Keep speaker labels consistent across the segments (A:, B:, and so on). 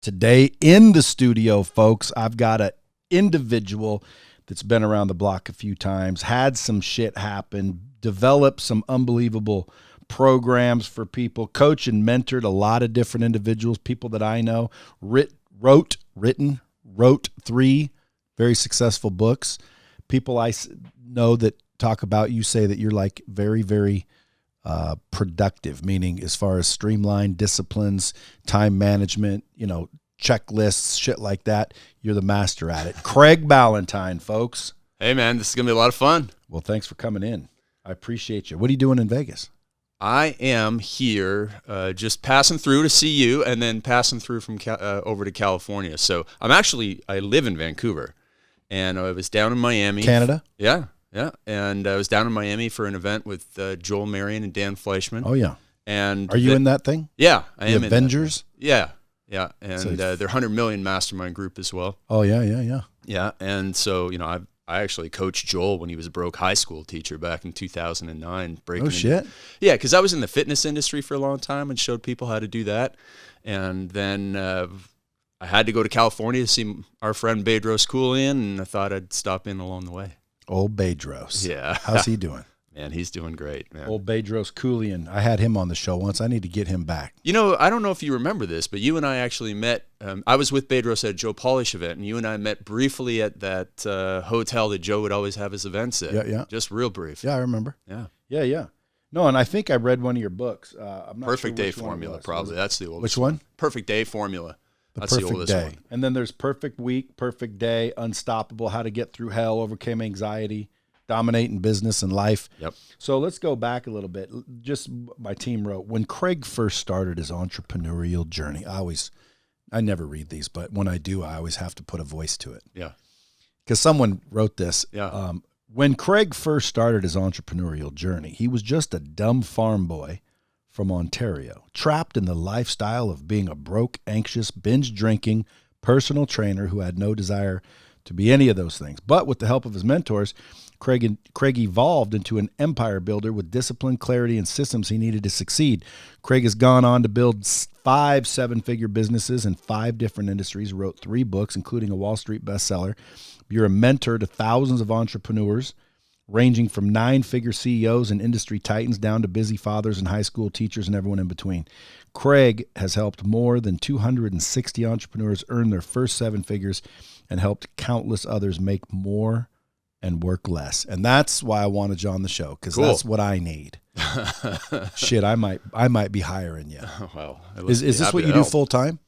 A: Today in the studio, folks, I've got an individual that's been around the block a few times, had some shit happen, developed some unbelievable programs for people, coached and mentored a lot of different individuals, people that I know, wrote 3 very successful books. People I know that talk about you say that you're like very, very productive, meaning as far as streamlined disciplines, time management, checklists, shit like that. You're the master at it. Craig Ballantyne, folks.
B: Hey, man, this is going to be a lot of fun.
A: Well, thanks for coming in. I appreciate you. What are you doing in Vegas?
B: I am here just passing through to see you and then passing through from over to California. So I live in Vancouver, and I was down in Miami.
A: Canada?
B: Yeah. And I was down in Miami for an event with Joel Marion and Dan Fleischman.
A: Oh, yeah.
B: And
A: are you in that thing?
B: Yeah, I am.
A: Avengers?
B: Yeah. And they're 100 million mastermind group as well.
A: Oh, yeah.
B: Yeah, and so, I actually coached Joel when he was a broke high school teacher back in 2009.
A: Shit.
B: Yeah, because I was in the fitness industry for a long time and showed people how to do that. And then I had to go to California to see our friend Bedros Koulian, and I thought I'd stop in along the way.
A: Old Bedros.
B: Yeah.
A: How's he doing?
B: Man, he's doing great, man.
A: Old Bedros Koulian. I had him on the show once. I need to get him back.
B: I don't know if you remember this, but you and I actually met. I was with Bedros at Joe Polish event, and you and I met briefly at that hotel that Joe would always have his events at.
A: Yeah.
B: Just real brief.
A: Yeah, I remember.
B: Yeah.
A: No, and I think I read one of your books. I'm not
B: Perfect
A: sure
B: Day
A: which one
B: Formula, probably. That's the oldest.
A: Which one?
B: Perfect Day Formula. That's
A: Perfect
B: the oldest
A: Day.
B: one.
A: And then there's Perfect Week, Perfect Day, Unstoppable, How to Get Through Hell, Overcome Anxiety, Dominate in Business and Life.
B: Yep.
A: So let's go back a little bit. Just my team wrote, when Craig first started his entrepreneurial journey, I never read these, but when I do, I always have to put a voice to it.
B: Yeah.
A: Because someone wrote this.
B: Yeah.
A: When Craig first started his entrepreneurial journey, he was just a dumb farm boy from Ontario, trapped in the lifestyle of being a broke, anxious, binge-drinking personal trainer who had no desire to be any of those things. But with the help of his mentors, Craig evolved into an empire builder with discipline, clarity, and systems he needed to succeed. Craig has gone on to build 5 7-figure businesses in 5 different industries, wrote 3 books, including a Wall Street bestseller. You're a mentor to thousands of entrepreneurs, ranging from 9-figure CEOs and industry titans down to busy fathers and high school teachers and everyone in between. Craig has helped more than 260 entrepreneurs earn their first 7 figures and helped countless others make more and work less. And that's why I wanted you on the show, because That's what I need. Shit, I might be hiring you.
B: Well,
A: is this what you do full time?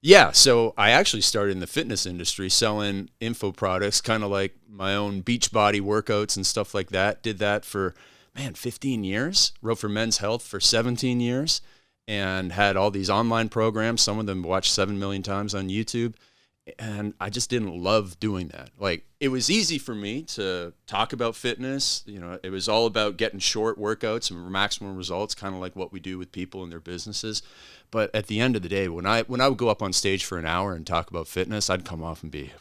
B: Yeah, so I actually started in the fitness industry selling info products, kind of like my own Beachbody workouts and stuff like that. Did that for, 15 years. Wrote for Men's Health for 17 years and had all these online programs. Some of them watched 7 million times on YouTube. And I just didn't love doing that. Like, it was easy for me to talk about fitness. It was all about getting short workouts and maximum results, kind of like what we do with people in their businesses. But at the end of the day, when I would go up on stage for an hour and talk about fitness, I'd come off and be,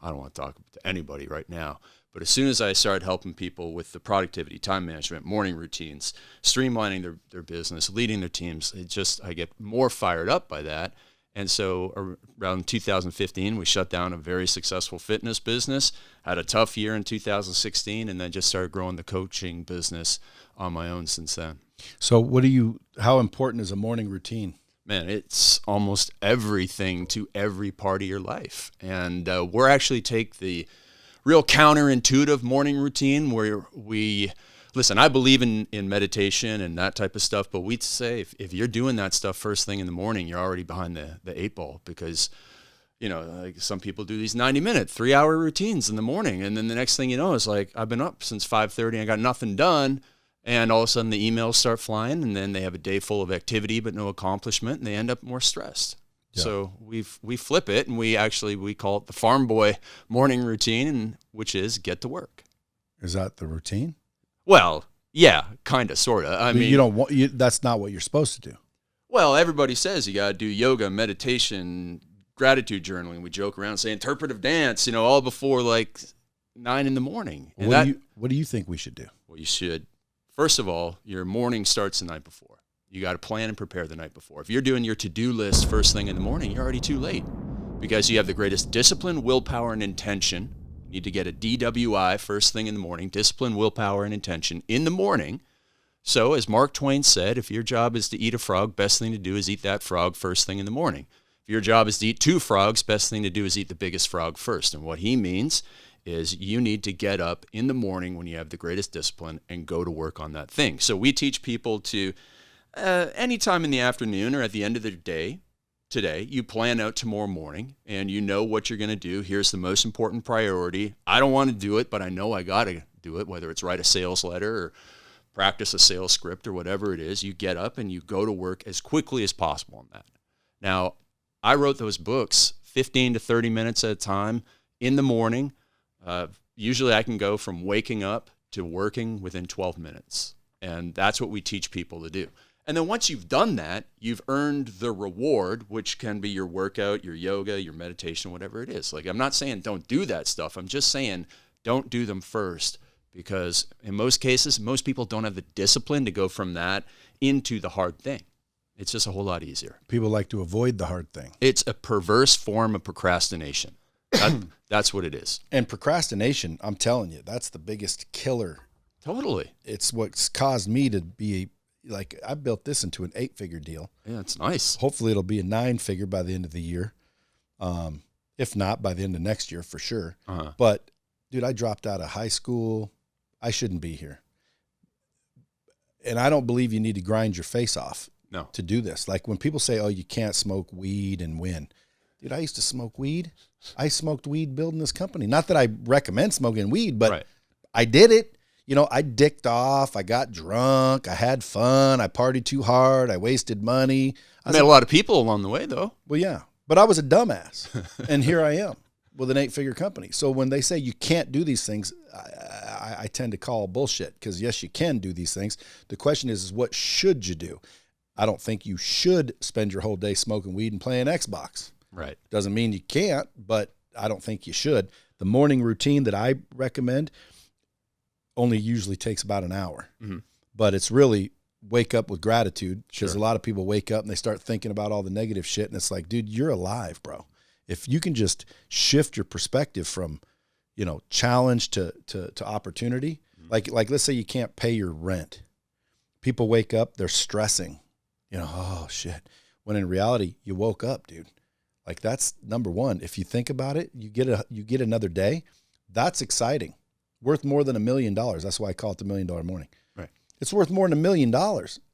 B: I don't want to talk to anybody right now. But as soon as I started helping people with the productivity, time management, morning routines, streamlining their business, leading their teams, I get more fired up by that. And so around 2015, we shut down a very successful fitness business, had a tough year in 2016, and then just started growing the coaching business on my own since then.
A: So how important is a morning routine?
B: Man, it's almost everything to every part of your life. And we're actually take the real counterintuitive morning routine where listen, I believe in meditation and that type of stuff, but we'd say if you're doing that stuff first thing in the morning, you're already behind the 8 ball because, like some people do these 90-minute, 3-hour routines in the morning. And then the next thing you know is like, I've been up since 5:30 and I got nothing done. And all of a sudden the emails start flying and then they have a day full of activity but no accomplishment and they end up more stressed. Yeah. So we flip it and we call it the farm boy morning routine, which is get to work.
A: Is that the routine?
B: Well, yeah, kind of, sort of. I mean,
A: that's not what you're supposed to do.
B: Well, everybody says you got to do yoga, meditation, gratitude journaling. We joke around, say interpretive dance, all before like 9 in the morning.
A: And what do you think we should do?
B: Well, you should. First of all, your morning starts the night before. You got to plan and prepare the night before. If you're doing your to-do list first thing in the morning, you're already too late because you have the greatest discipline, willpower, and intention. You need to get a DWI first thing in the morning, discipline, willpower, and intention in the morning. So as Mark Twain said, if your job is to eat a frog, best thing to do is eat that frog first thing in the morning. If your job is to eat 2 frogs, best thing to do is eat the biggest frog first. And what he means is you need to get up in the morning when you have the greatest discipline and go to work on that thing. So we teach people to anytime in the afternoon or at the end of the day, today, you plan out tomorrow morning and you know what you're going to do. Here's the most important priority. I don't want to do it, but I know I got to do it, whether it's write a sales letter or practice a sales script or whatever it is. You get up and you go to work as quickly as possible on that. Now, I wrote those books 15 to 30 minutes at a time in the morning. Usually I can go from waking up to working within 12 minutes. And that's what we teach people to do. And then once you've done that, you've earned the reward, which can be your workout, your yoga, your meditation, whatever it is. Like, I'm not saying don't do that stuff. I'm just saying don't do them first, because in most cases, most people don't have the discipline to go from that into the hard thing. It's just a whole lot easier.
A: People like to avoid the hard thing.
B: It's a perverse form of procrastination. That's what it is.
A: And procrastination, I'm telling you, that's the biggest killer.
B: Totally.
A: It's what's caused me to be like, I built this into an 8-figure deal.
B: Yeah, it's nice.
A: Hopefully it'll be a 9-figure by the end of the year. If not, by the end of next year for sure.
B: Uh-huh.
A: But dude, I dropped out of high school. I shouldn't be here. And I don't believe you need to grind your face off to do this. Like when people say, oh, you can't smoke weed and win. Dude, I used to smoke weed. I smoked weed building this company. Not that I recommend smoking weed, but I did it. You know, I dicked off. I got drunk. I had fun. I partied too hard. I wasted money.
B: I met a lot of people along the way, though.
A: Well, yeah. But I was a dumbass. And here I am with an 8-figure company. So when they say you can't do these things, I tend to call bullshit, because, yes, you can do these things. The question is what should you do? I don't think you should spend your whole day smoking weed and playing Xbox.
B: Right.
A: Doesn't mean you can't, but I don't think you should. The morning routine that I recommend only usually takes about an hour. Mm-hmm. But it's really wake up with gratitude, because a lot of people wake up and they start thinking about all the negative shit, and it's like, dude, you're alive, bro. If you can just shift your perspective from, you know, challenge to opportunity, mm-hmm. like let's say you can't pay your rent. People wake up, they're stressing, you know, oh shit. When in reality, you woke up, dude. Like, that's number one. If you think about it, you get another day. That's exciting. Worth more than $1 million. That's why I call it the $1 Million Morning.
B: Right.
A: It's worth more than $1 million.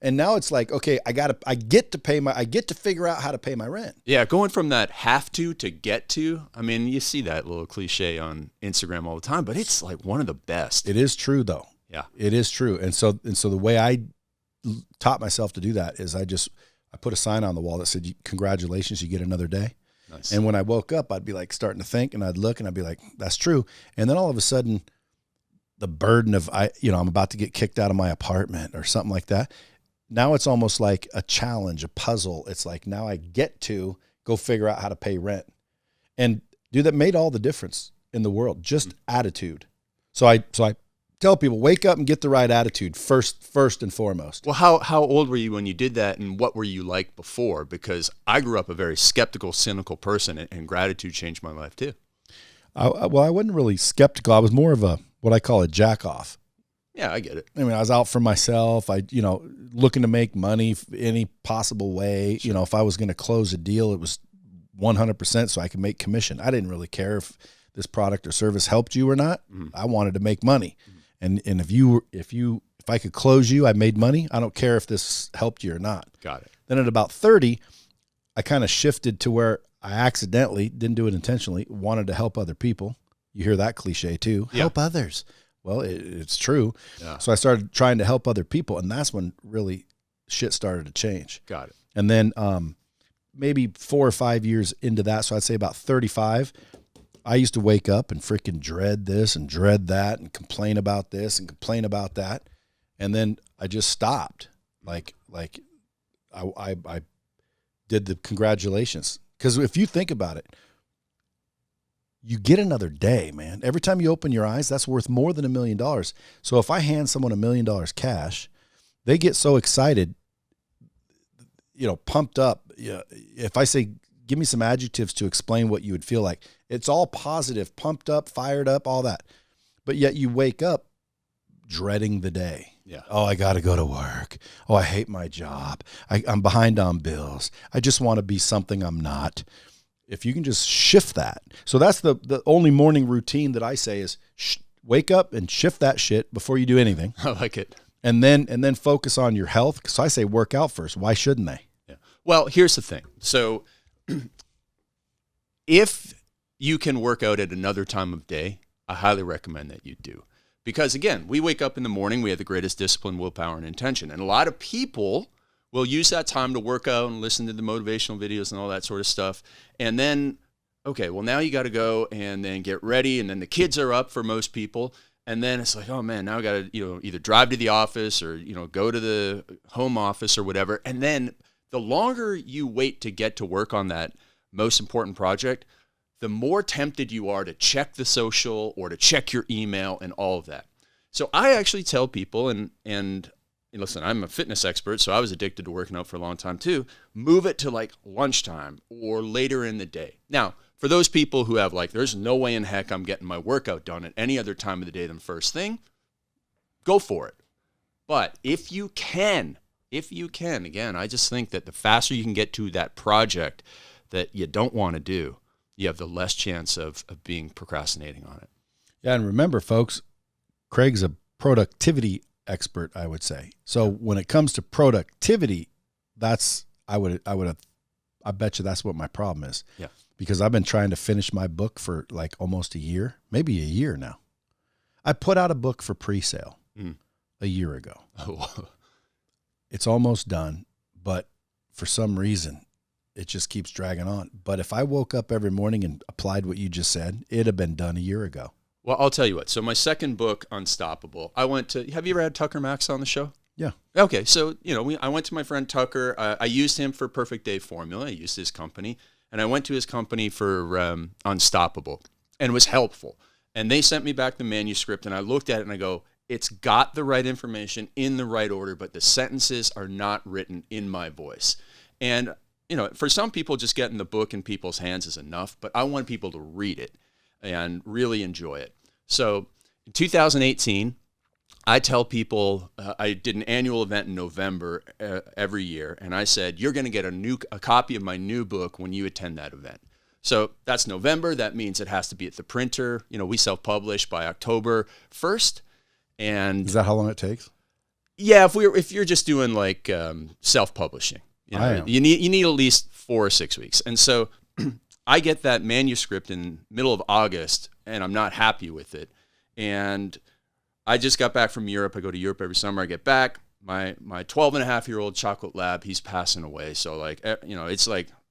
A: And now it's like, okay, I get to figure out how to pay my rent.
B: Yeah. Going from that have to get to, I mean, you see that little cliche on Instagram all the time, but it's like one of the best.
A: It is true though.
B: Yeah.
A: It is true. And so the way I taught myself to do that is I put a sign on the wall that said, congratulations, you get another day.
B: Nice.
A: And when I woke up, I'd be like starting to think, and I'd look and I'd be like, that's true. And then all of a sudden, the burden of, I'm about to get kicked out of my apartment or something like that. Now it's almost like a challenge, a puzzle. It's like, now I get to go figure out how to pay rent. And dude, that made all the difference in the world, just attitude. So I tell people, wake up and get the right attitude first and foremost.
B: Well, how old were you when you did that, and what were you like before? Because I grew up a very skeptical, cynical person, and gratitude changed my life too.
A: I wasn't really skeptical. I was more of what I call a jack off.
B: Yeah, I get it.
A: I mean, I was out for myself. Looking to make money any possible way. Sure. If I was going to close a deal, it was 100% so I could make commission. I didn't really care if this product or service helped you or not. Mm-hmm. I wanted to make money. Mm-hmm. And if I could close you, I made money. I don't care if this helped you or not.
B: Got it.
A: Then at about 30, I kind of shifted to where I accidentally, didn't do it intentionally, wanted to help other people. You hear that cliche too.
B: Yeah.
A: Help others. Well, it's true.
B: Yeah.
A: So I started trying to help other people, and that's when really shit started to change.
B: Got it.
A: And then maybe 4 or 5 years into that, so I'd say about 35, I used to wake up and freaking dread this and dread that and complain about this and complain about that. And then I just stopped. Like I did the congratulations. Because if you think about it, you get another day, man. Every time you open your eyes, that's worth more than $1 million. So if I hand someone $1 million cash, they get so excited pumped up. If I say, give me some adjectives to explain what you would feel like, it's all positive, pumped up, fired up, all that. But yet you wake up dreading the day.
B: Yeah.
A: Oh, I got to go to work. Oh, I hate my job. I'm behind on bills. I just want to be something I'm not. If you can just shift that. So that's the only morning routine that I say is wake up and shift that shit before you do anything.
B: I like it.
A: And then focus on your health. So I say work out first. Why shouldn't they?
B: Yeah. Well, here's the thing. So if you can work out at another time of day, I highly recommend that you do. Because again, we wake up in the morning, we have the greatest discipline, willpower, and intention. And a lot of people will use that time to work out and listen to the motivational videos and all that sort of stuff. And then, okay, well, now you got to go and then get ready. And then the kids are up for most people. And then it's like, oh man, now I got to, either drive to the office or, go to the home office or whatever. And then the longer you wait to get to work on that most important project, the more tempted you are to check the social or to check your email and all of that. So I actually tell people, and listen, I'm a fitness expert, so I was addicted to working out for a long time too, move it to like lunchtime or later in the day. Now, for those people who have there's no way in heck I'm getting my workout done at any other time of the day than first thing, go for it. But if you can, again, I just think that the faster you can get to that project that you don't want to do, you have the less chance of being procrastinating on it.
A: Yeah, and remember, folks, Craig's a productivity expert, I would say. So when it comes to productivity, I bet you that's what my problem is.
B: Yeah.
A: Because I've been trying to finish my book for almost a year, maybe a year now. I put out a book for pre-sale a year ago.
B: Oh.
A: It's almost done, but for some reason, it just keeps dragging on. But if I woke up every morning and applied what you just said, it'd have been done a year ago.
B: Well, I'll tell you what. So my second book, Unstoppable, have you ever had Tucker Max on the show?
A: Yeah.
B: Okay. So, I went to my friend Tucker. I used him for Perfect Day Formula. I used his company. And I went to his company for Unstoppable. And it was helpful. And they sent me back the manuscript. And I looked at it and I go, it's got the right information in the right order, but the sentences are not written in my voice. And for some people, just getting the book in people's hands is enough, but I want people to read it and really enjoy it. So in 2018, I tell people, I did an annual event in November every year, and I said, you're going to get a copy of my new book when you attend that event. So that's November. That means it has to be at the printer. We self-publish by October 1st. And
A: is that how long it takes?
B: Yeah, if you're just doing self-publishing. You need at least 4 or 6 weeks. And so I get that manuscript in middle of August, and I'm not happy with it. And I just got back from Europe. I go to Europe every summer. I get back. My 12-and-a-half-year-old chocolate lab, he's passing away. So it's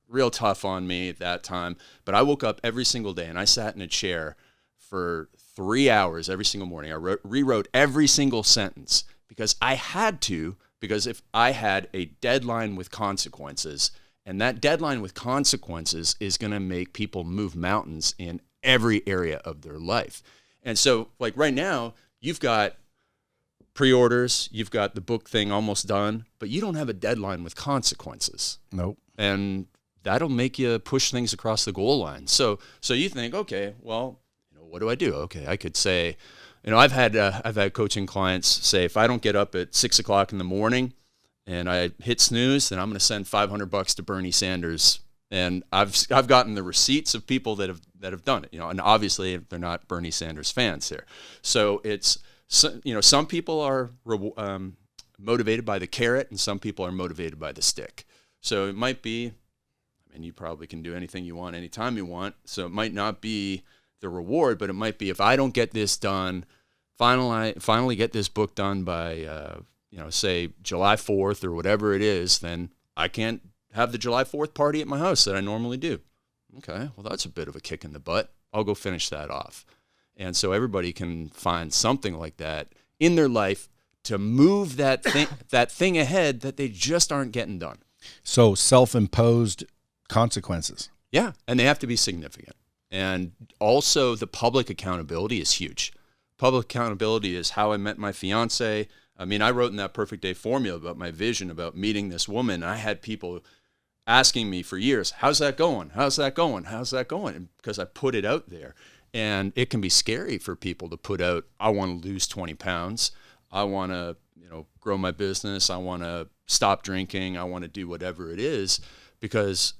B: real tough on me at that time. But I woke up every single day, and I sat in a chair for 3 hours every single morning. I rewrote every single sentence because I had to. Because if I had a deadline with consequences, and that deadline with consequences is going to make people move mountains in every area of their life. And so right now, you've got pre-orders, you've got the book thing almost done, but you don't have a deadline with consequences.
A: Nope.
B: And that'll make you push things across the goal line. So you think, okay, well, what do I do? Okay, I could say, I've had coaching clients say, if I don't get up at 6 o'clock in the morning and I hit snooze, then I'm going to send $500 to Bernie Sanders. And I've gotten the receipts of people that have done it, and obviously they're not Bernie Sanders fans here. So it's, some people are motivated by the carrot and some people are motivated by the stick. So it might be, you probably can do anything you want anytime you want. So it might not be the reward, but it might be, if I don't get this done, finally get this book done by, say July 4th or whatever it is, then I can't have the July 4th party at my house that I normally do. Okay, well, that's a bit of a kick in the butt. I'll go finish that off. And so everybody can find something like that in their life to move that thing ahead that they just aren't getting done.
A: So self-imposed consequences.
B: Yeah, and they have to be significant. And also the public accountability is huge. Public accountability is how I met my fiance. I mean, I wrote in that Perfect Day formula about my vision about meeting this woman. I had people asking me for years, how's that going? How's that going? How's that going? And because I put it out there. And it can be scary for people to put out, I want to lose 20 pounds. I want to, grow my business. I want to stop drinking. I want to do whatever it is. Because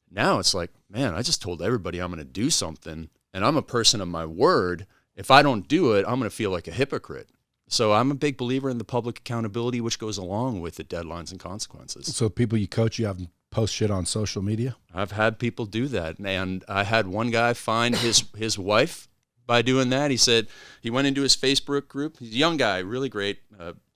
B: now it's like, man, I just told everybody I'm going to do something. And I'm a person of my word. If I don't do it, I'm going to feel like a hypocrite. So I'm a big believer in the public accountability, which goes along with the deadlines and consequences.
A: So people you coach, you have them post shit on social media?
B: I've had people do that. And I had one guy find his wife by doing that. He said he went into his Facebook group. He's a young guy, really great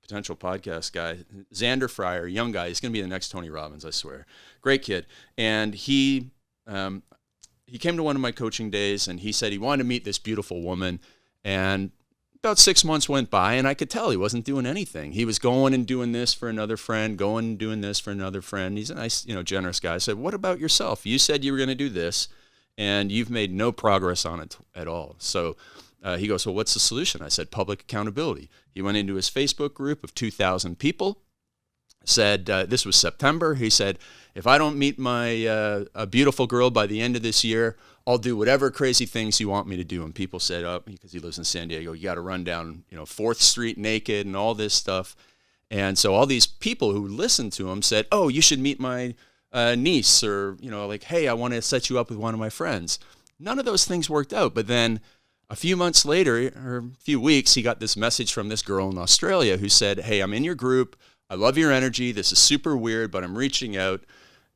B: potential podcast guy. Xander Fryer, young guy. He's going to be the next Tony Robbins, I swear. Great kid. And he came to one of my coaching days, and he said he wanted to meet this beautiful woman. And about 6 months went by, and I could tell he wasn't doing anything. He was going and doing this for another friend, going and doing this for another friend. He's a nice, generous guy. I said, what about yourself? You said you were going to do this, and you've made no progress on it at all. So he goes, well, what's the solution? I said, public accountability. He went into his Facebook group of 2,000 people, said, this was September. He said, if I don't meet my a beautiful girl by the end of this year, I'll do whatever crazy things you want me to do. And people said, oh, because he lives in San Diego, you got to run down, 4th Street naked and all this stuff. And so all these people who listened to him said, oh, you should meet my niece, or, like, hey, I want to set you up with one of my friends. None of those things worked out. But then a few months later, or a few weeks, he got this message from this girl in Australia who said, hey, I'm in your group. I love your energy. This is super weird, but I'm reaching out.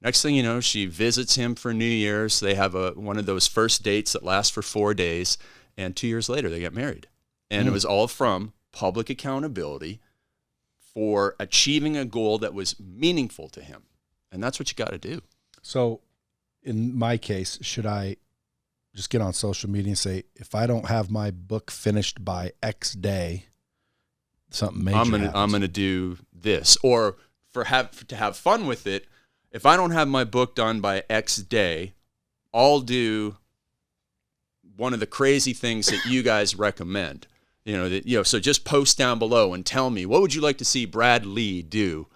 B: Next thing you know, she visits him for New Year's. They have one of those first dates that lasts for 4 days. And 2 years later, they get married. And it was all from public accountability for achieving a goal that was meaningful to him. And that's what you got to do.
A: So in my case, should I just get on social media and say, if I don't have my book finished by X day, something major happens?
B: I'm gonna do this. Or to have fun with it, if I don't have my book done by X day, I'll do one of the crazy things that you guys recommend. So just post down below and tell me, what would you like to see Brad Lea do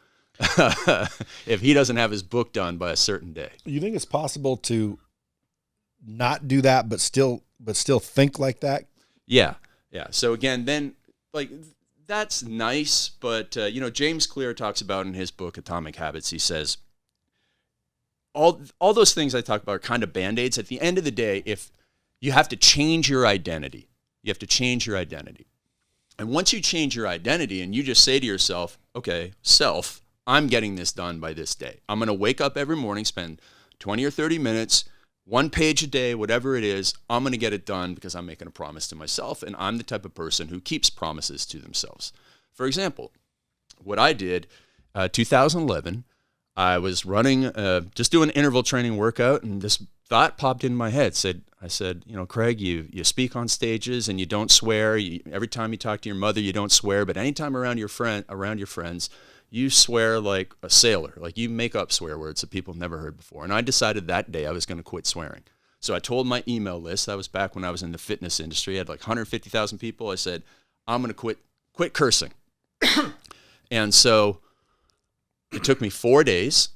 B: if he doesn't have his book done by a certain day?
A: You think it's possible to not do that, but still think like that?
B: Yeah. So again, then that's nice, but James Clear talks about in his book Atomic Habits. He says all those things I talk about are kind of band-aids. At the end of the day, if you have to change your identity, and once you change your identity and you just say to yourself, okay, self, I'm getting this done by this day. I'm going to wake up every morning, spend 20 or 30 minutes, 1 page a day, whatever it is, I'm going to get it done because I'm making a promise to myself, and I'm the type of person who keeps promises to themselves. For example, what I did, 2011, I was running, just doing an interval training workout, and this thought popped in my head. I said, Craig, you speak on stages and you don't swear. Every time you talk to your mother, you don't swear, but anytime around your friends, you swear like a sailor. Like you make up swear words that people have never heard before. And I decided that day I was going to quit swearing. So I told my email list, that was back when I was in the fitness industry, I had like 150,000 people. I said, I'm going to quit cursing. And so it took me 4 days,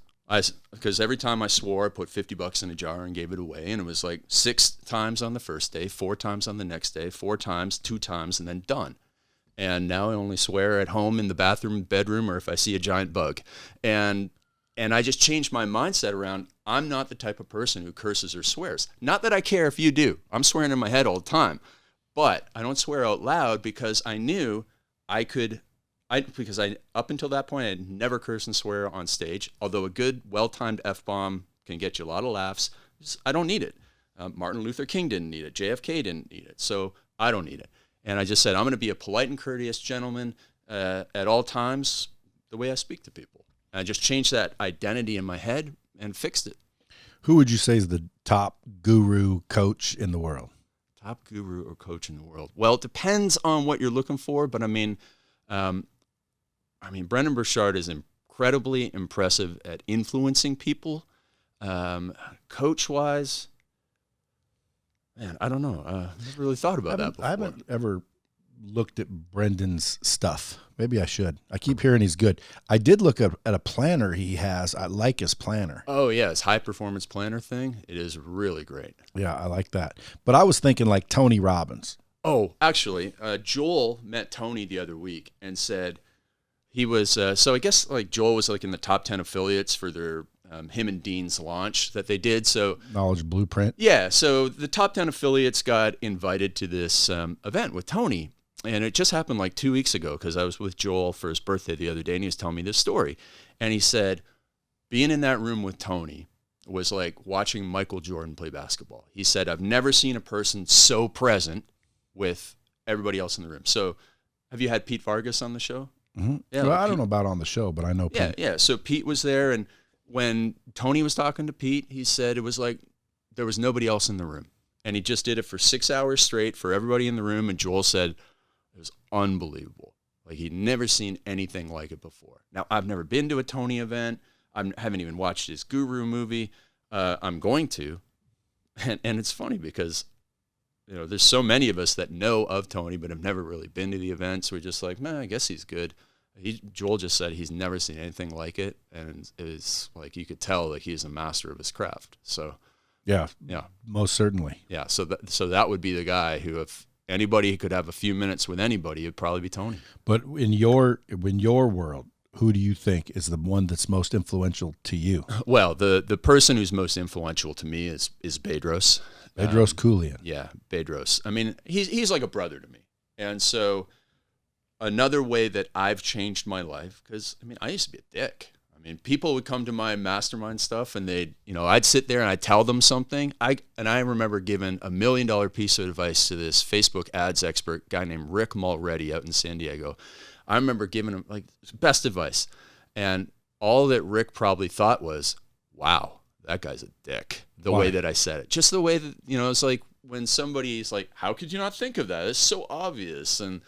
B: because every time I swore, I put $50 in a jar and gave it away. And it was like 6 times on the first day, 4 times on the next day, 4 times, 2 times, and then done. And now I only swear at home, in the bathroom, bedroom, or if I see a giant bug. And I just changed my mindset around, I'm not the type of person who curses or swears. Not that I care if you do. I'm swearing in my head all the time. But I don't swear out loud because I knew I could, because up until that point, I had never cursed and swear on stage. Although a good, well-timed F-bomb can get you a lot of laughs, I don't need it. Martin Luther King didn't need it. JFK didn't need it. So I don't need it. And I just said, I'm going to be a polite and courteous gentleman at all times, the way I speak to people. And I just changed that identity in my head and fixed it.
A: Who would you say is the top guru coach in the world?
B: Top guru or coach in the world? Well, it depends on what you're looking for. But I mean, Brendan Burchard is incredibly impressive at influencing people. Coach-wise, man, I don't know. I've never really thought about that before.
A: I haven't ever looked at Brendan's stuff. Maybe I should. I keep hearing he's good. I did look at a planner he has. I like his planner.
B: Oh, yeah, his high-performance planner thing. It is really great.
A: Yeah, I like that. But I was thinking like Tony Robbins.
B: Oh, actually, Joel met Tony the other week and said he was, so I guess like Joel was like in the top 10 affiliates for their him and Dean's launch that they did. So
A: Knowledge Blueprint.
B: Yeah, so the top 10 affiliates got invited to this event with Tony. And it just happened like 2 weeks ago because I was with Joel for his birthday the other day, and he was telling me this story. And he said, being in that room with Tony was like watching Michael Jordan play basketball. He said, I've never seen a person so present with everybody else in the room. So have you had Pete Vargas on the show?
A: Mm-hmm. Yeah, well, I don't know about on the show, but I know Pete.
B: Yeah. So Pete was there, and when Tony was talking to Pete, he said it was like there was nobody else in the room. And he just did it for 6 hours straight for everybody in the room, and Joel said, it was unbelievable. Like he'd never seen anything like it before. Now, I've never been to a Tony event. I haven't even watched his Guru movie. I'm going to. And it's funny because, you know, there's so many of us that know of Tony but have never really been to the events. We're just like, man, I guess he's good. Joel just said he's never seen anything like it. And it was like you could tell that he's a master of his craft. So,
A: yeah, most certainly.
B: Yeah, so that would be the guy who, if anybody could have a few minutes with anybody, it'd probably be Tony.
A: But in your world, who do you think is the one that's most influential to you?
B: Well, the person who's most influential to me is Bedros.
A: Bedros Keuilian.
B: Yeah, Bedros. I mean, he's like a brother to me. And so another way that I've changed my life, because, I mean, I used to be a dick. I mean, people would come to my mastermind stuff and I'd sit there and I'd tell them something. I remember giving $1 million piece of advice to this Facebook ads expert guy named Rick Mulready out in San Diego. I remember giving him like best advice. And all that Rick probably thought was, wow, that guy's a dick. The way that I said it. Just the way that, it's like when somebody's like, how could you not think of that? It's so obvious. And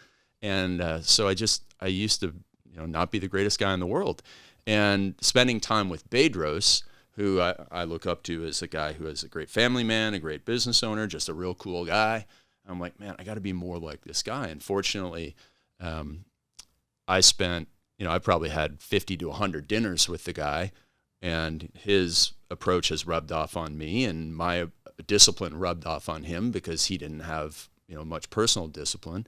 B: so I used to, not be the greatest guy in the world. And spending time with Bedros, who I look up to as a guy who is a great family man, a great business owner, just a real cool guy. I'm like, man, I got to be more like this guy. And fortunately, I spent, I probably had 50 to 100 dinners with the guy, and his approach has rubbed off on me, and my discipline rubbed off on him because he didn't have, much personal discipline,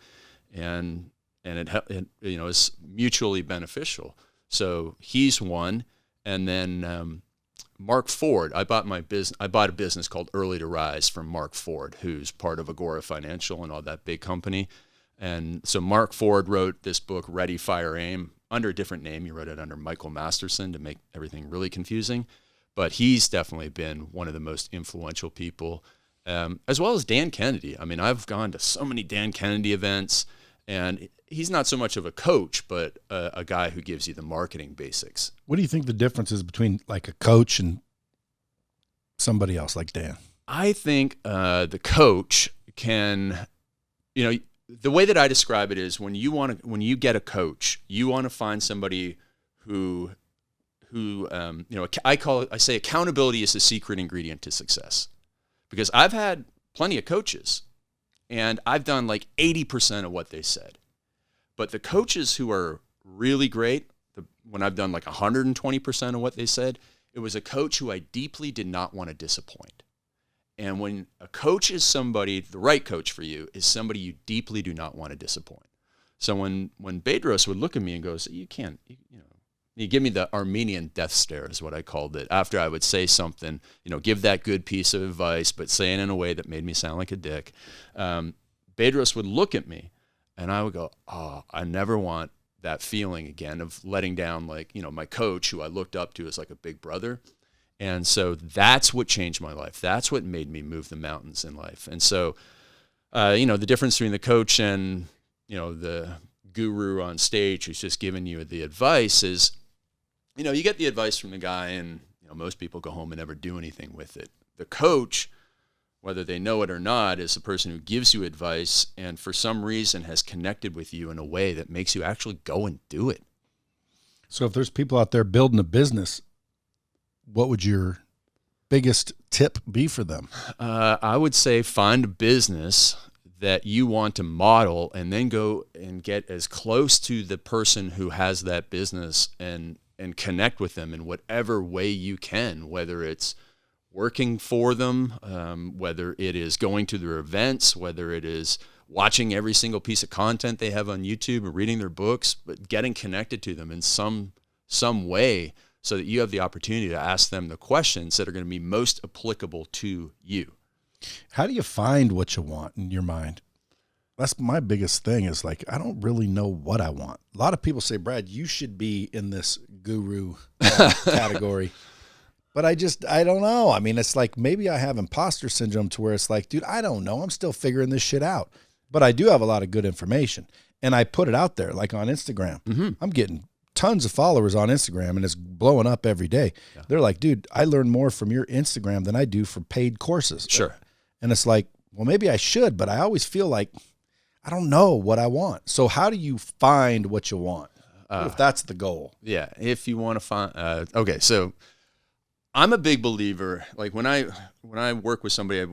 B: and it is mutually beneficial. So he's one, and then Mark Ford. I bought a business called Early to Rise from Mark Ford, who's part of Agora Financial and all that big company. And so Mark Ford wrote this book, Ready, Fire, Aim, under a different name. He wrote it under Michael Masterson to make everything really confusing. But he's definitely been one of the most influential people, as well as Dan Kennedy. I mean, I've gone to so many Dan Kennedy events, and he's not so much of a coach, but a guy who gives you the marketing basics.
A: What do you think the difference is between like a coach and somebody else like Dan?
B: I think the coach can, the way that I describe it is when you get a coach, you want to find somebody who I say accountability is the secret ingredient to success, because I've had plenty of coaches and I've done like 80% of what they said. But the coaches who are really great, when I've done like 120% of what they said, it was a coach who I deeply did not want to disappoint. And when a coach is somebody, the right coach for you is somebody you deeply do not want to disappoint. So when Bedros would look at me and goes, you can't, you give me the Armenian death stare is what I called it. After I would say something, give that good piece of advice, but say it in a way that made me sound like a dick. Bedros would look at me and I would go, oh, I never want that feeling again of letting down, like, my coach who I looked up to as like a big brother. And so that's what changed my life. That's what made me move the mountains in life. And so, the difference between the coach and, the guru on stage who's just giving you the advice is, you get the advice from the guy and, most people go home and never do anything with it. The coach, whether they know it or not, is the person who gives you advice and for some reason has connected with you in a way that makes you actually go and do it.
A: So if there's people out there building a business, what would your biggest tip be for them?
B: I would say find a business that you want to model, and then go and get as close to the person who has that business and connect with them in whatever way you can, whether it's working for them, whether it is going to their events, whether it is watching every single piece of content they have on YouTube and reading their books, but getting connected to them in some way so that you have the opportunity to ask them the questions that are going to be most applicable to you.
A: How do you find what you want in your mind? That's my biggest thing, is like, I don't really know what I want. A lot of people say, Brad, you should be in this guru category. But I don't know. I mean, it's like, maybe I have imposter syndrome to where it's like, dude, I don't know. I'm still figuring this shit out. But I do have a lot of good information. And I put it out there, like on Instagram. Mm-hmm. I'm getting tons of followers on Instagram, and it's blowing up every day. Yeah. They're like, dude, I learn more from your Instagram than I do from paid courses.
B: Sure.
A: And it's like, well, maybe I should, but I always feel like I don't know what I want. So how do you find what you want? If that's the goal?
B: Yeah. If you want to find, okay. So I'm a big believer. Like when I work with somebody,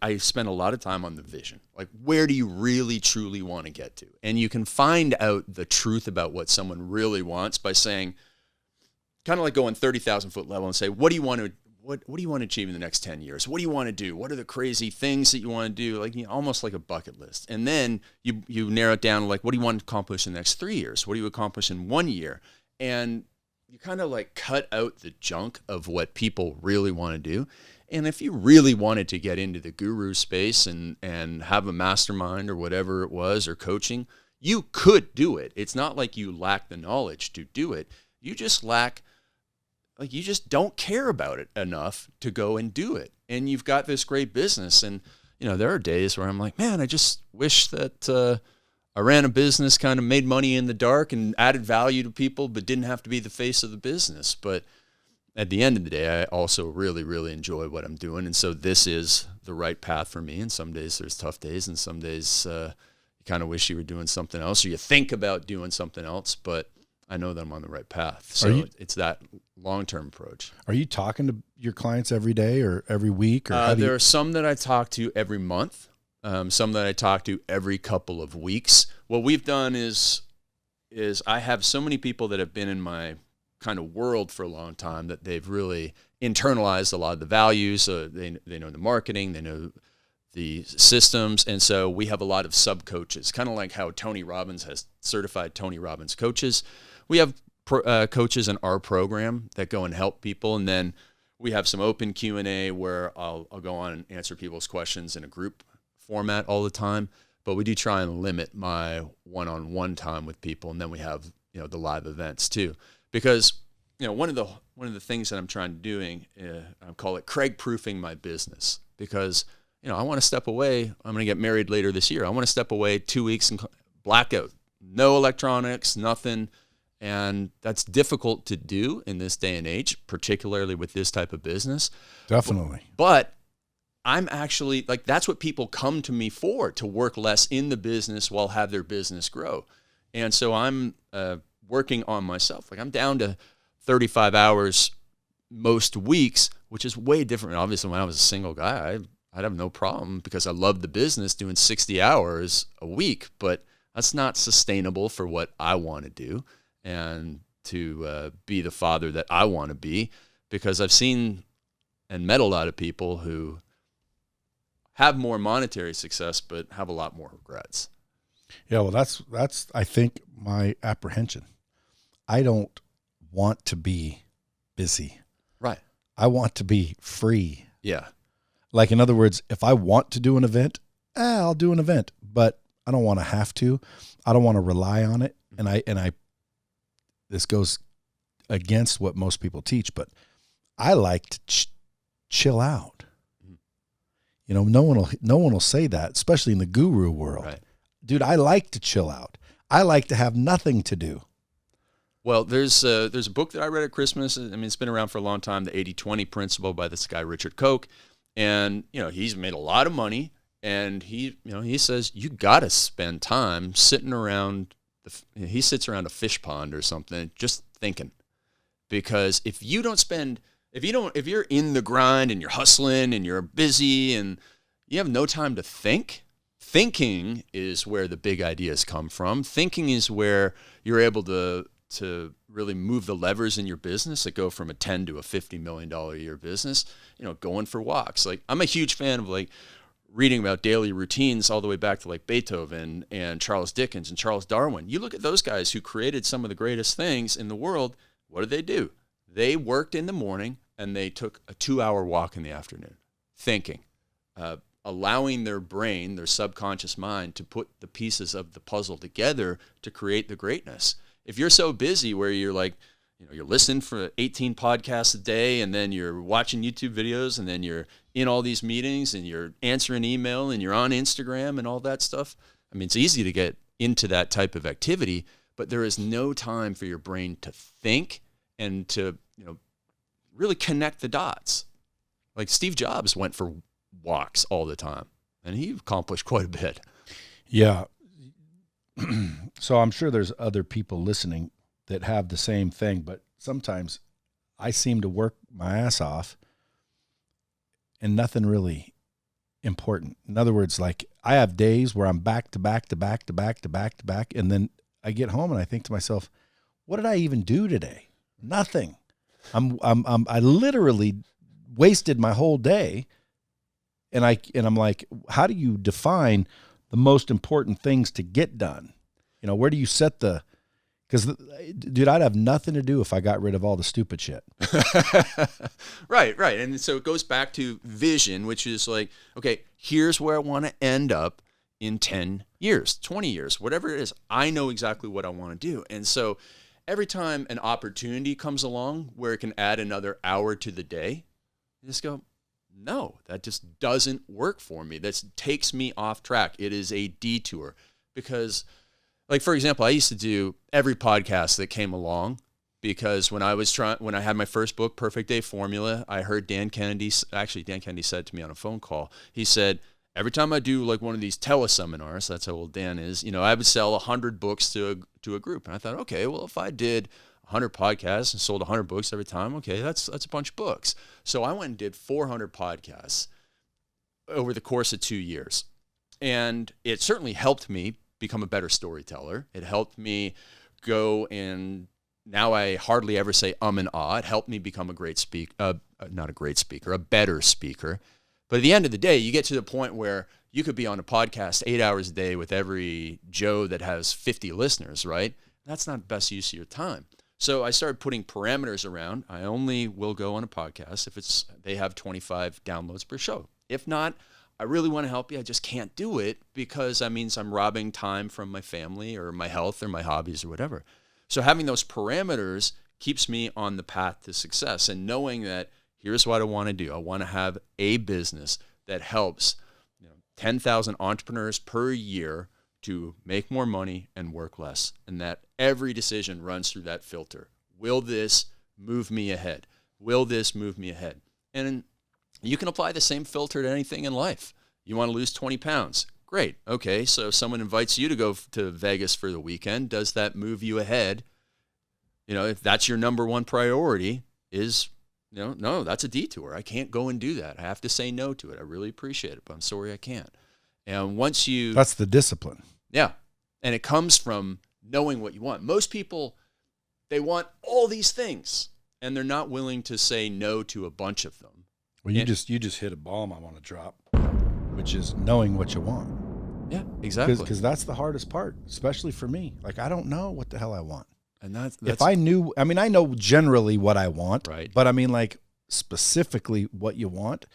B: I spend a lot of time on the vision. Like, where do you really truly want to get to? And you can find out the truth about what someone really wants by saying, kind of like going 30,000 foot level and say, what do you want to achieve in the next 10 years? What do you want to do? What are the crazy things that you want to do? Like, almost like a bucket list. And then you narrow it down, like, what do you want to accomplish in the next 3 years? What do you accomplish in 1 year? And you kind of like cut out the junk of what people really want to do. And if you really wanted to get into the guru space and have a mastermind or whatever it was, or coaching, you could do it. It's not like you lack the knowledge to do it. You just you just don't care about it enough to go and do it. And you've got this great business. And, there are days where I'm like, man, I just wish that I ran a business, kind of made money in the dark and added value to people, but didn't have to be the face of the business. But at the end of the day, I also really, really enjoy what I'm doing. And so this is the right path for me. And some days there's tough days, and some days you kind of wish you were doing something else, or you think about doing something else, but I know that I'm on the right path. So it's that long-term approach. Are
A: you talking to your clients every day or every week? Or
B: there are some that I talk to every month, some that I talk to every couple of weeks. What we've done is I have so many people that have been in my kind of world for a long time that they've really internalized a lot of the values. They know the marketing, they know the systems. And so we have a lot of sub-coaches, kind of like how Tony Robbins has certified Tony Robbins coaches. We have coaches in our program that go and help people. And then we have some open Q&A where I'll go on and answer people's questions in a group format all the time. But we do try and limit my one-on-one time with people. And then we have, the live events too. Because, one of the things that I'm trying to doing, I call it Craig-proofing my business. Because, I want to step away. I'm going to get married later this year. I want to step away 2 weeks and blackout. No electronics, nothing. And that's difficult to do in this day and age, particularly with this type of business.
A: Definitely.
B: But I'm actually, like, that's what people come to me for, to work less in the business while have their business grow. And so I'm working on myself. Like, I'm down to 35 hours most weeks, which is way different. Obviously, when I was a single guy, I'd have no problem because I love the business doing 60 hours a week, but that's not sustainable for what I want to do and to be the father that I want to be, because I've seen and met a lot of people who have more monetary success but have a lot more regrets.
A: Yeah, well, that's I think my apprehension. I don't want to be busy.
B: Right.
A: I want to be free.
B: Yeah.
A: Like, in other words, if I want to do an event, I'll do an event, but I don't want to have to. I don't want to rely on it. And I this goes against what most people teach, but I like to chill out. No one will say that, especially in the guru world.
B: Right.
A: Dude, I like to chill out. I like to have nothing to do.
B: Well, there's a book that I read at Christmas. I mean, it's been around for a long time, the 80-20 principle by this guy, Richard Koch. And, he's made a lot of money, and he says you got to spend time sitting around. He sits around a fish pond or something, just thinking, because if you're in the grind and you're hustling and you're busy and you have no time to think, Thinking is where the big ideas come from. Thinking is where you're able to really move the levers in your business that go from a $10 to a $50 million a year business, going for walks. Like, I'm a huge fan of like reading about daily routines all the way back to like Beethoven and Charles Dickens and Charles Darwin. You look at those guys who created some of the greatest things in the world. What did? They worked in the morning and they took a 2-hour walk in the afternoon, thinking, allowing their brain, their subconscious mind, to put the pieces of the puzzle together to create the greatness. If you're so busy where you're like, you're listening for 18 podcasts a day, and then you're watching YouTube videos, and then you're in all these meetings, and you're answering email, and you're on Instagram and all that stuff. I mean, it's easy to get into that type of activity, but there is no time for your brain to think and to, really connect the dots. Like Steve Jobs went for walks all the time, and he accomplished quite a bit.
A: Yeah. So I'm sure there's other people listening that have the same thing, but sometimes I seem to work my ass off and nothing really important. In other words, like I have days where I'm back to back to back to back to back to back, and then I get home and I think to myself, what did I even do today? Nothing. I literally wasted my whole day. And I'm like, how do you define the most important things to get done? Where do you set because, dude, I'd have nothing to do if I got rid of all the stupid shit.
B: Right. And so it goes back to vision, which is like, okay, here's where I want to end up in 10 years, 20 years, whatever it is. I know exactly what I want to do. And so every time an opportunity comes along where it can add another hour to the day, you just go, no, that just doesn't work for me. That takes me off track. It is a detour. Because, like, for example, I used to do every podcast that came along, because when I had my first book, Perfect Day Formula, I heard Dan Kennedy said to me on a phone call, he said, every time I do like one of these teleseminars, that's how old Dan is, I would sell 100 books to a group. And I thought, okay, well, if I did 100 podcasts and sold 100 books every time, okay, that's a bunch of books. So I went and did 400 podcasts over the course of 2 years. And it certainly helped me become a better storyteller. It helped me go, and now I hardly ever say and ah. It helped me become a better speaker. But at the end of the day, you get to the point where you could be on a podcast 8 hours a day with every Joe that has 50 listeners, right? That's not the best use of your time. So I started putting parameters around. I only will go on a podcast if they have 25 downloads per show. If not, I really want to help you. I just can't do it because that means I'm robbing time from my family or my health or my hobbies or whatever. So having those parameters keeps me on the path to success, and knowing that here's what I want to do. I want to have a business that helps 10,000 entrepreneurs per year to make more money and work less, and that every decision runs through that filter. Will this move me ahead? Will this move me ahead? And you can apply the same filter to anything in life. You want to lose 20 pounds. Great. Okay, so if someone invites you to go to Vegas for the weekend, does that move you ahead? If that's your number one priority, no, that's a detour. I can't go and do that. I have to say no to it. I really appreciate it, but I'm sorry I can't. And once you...
A: That's the discipline.
B: Yeah. And it comes from knowing what you want. Most people, they want all these things, and they're not willing to say no to a bunch of them.
A: Well, you just hit a bomb I want to drop, which is knowing what you want.
B: Yeah, exactly.
A: Because that's the hardest part, especially for me. Like, I don't know what the hell I want.
B: And that's
A: if I knew, I know generally what I want,
B: right?
A: But like specifically what you want,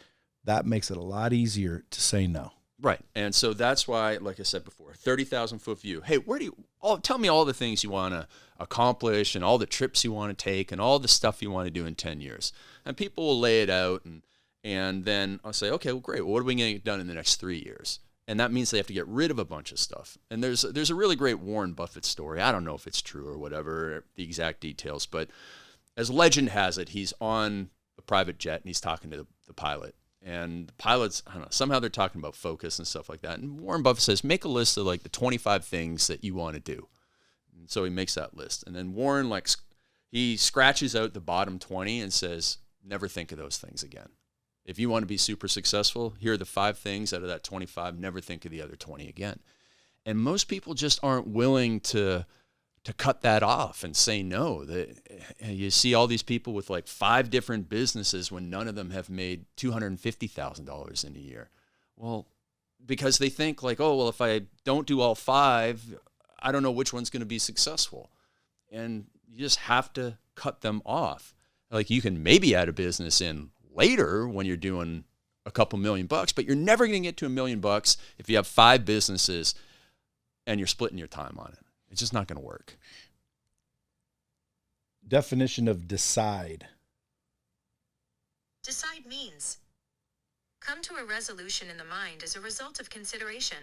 A: that makes it a lot easier to say no.
B: Right. And so that's why, like I said before, 30,000 foot view. Hey, tell me all the things you want to accomplish and all the trips you want to take and all the stuff you want to do in 10 years. And people will lay it out, and then I'll say, okay, well, great. Well, what are we going to get done in the next 3 years? And that means they have to get rid of a bunch of stuff. And there's a really great Warren Buffett story. I don't know if it's true or whatever, the exact details, but as legend has it, he's on a private jet and he's talking to the pilot. And the pilots, I don't know, somehow they're talking about focus and stuff like that. And Warren Buffett says, make a list of like the 25 things that you want to do. And so he makes that list. And then Warren, he scratches out the bottom 20 and says, never think of those things again. If you want to be super successful, here are the 5 things out of that 25. Never think of the other 20 again. And most people just aren't willing to cut that off and say no. You see all these people with like 5 different businesses when none of them have made $250,000 in a year. Well, because they think like, oh, well, if I don't do all 5, I don't know which one's going to be successful. And you just have to cut them off. Like you can maybe add a business in later when you're doing a couple $1 million, but you're never going to get to $1 million if you have 5 businesses and you're splitting your time on it. It's just not going to work.
A: Definition of decide.
C: Decide means come to a resolution in the mind as a result of consideration.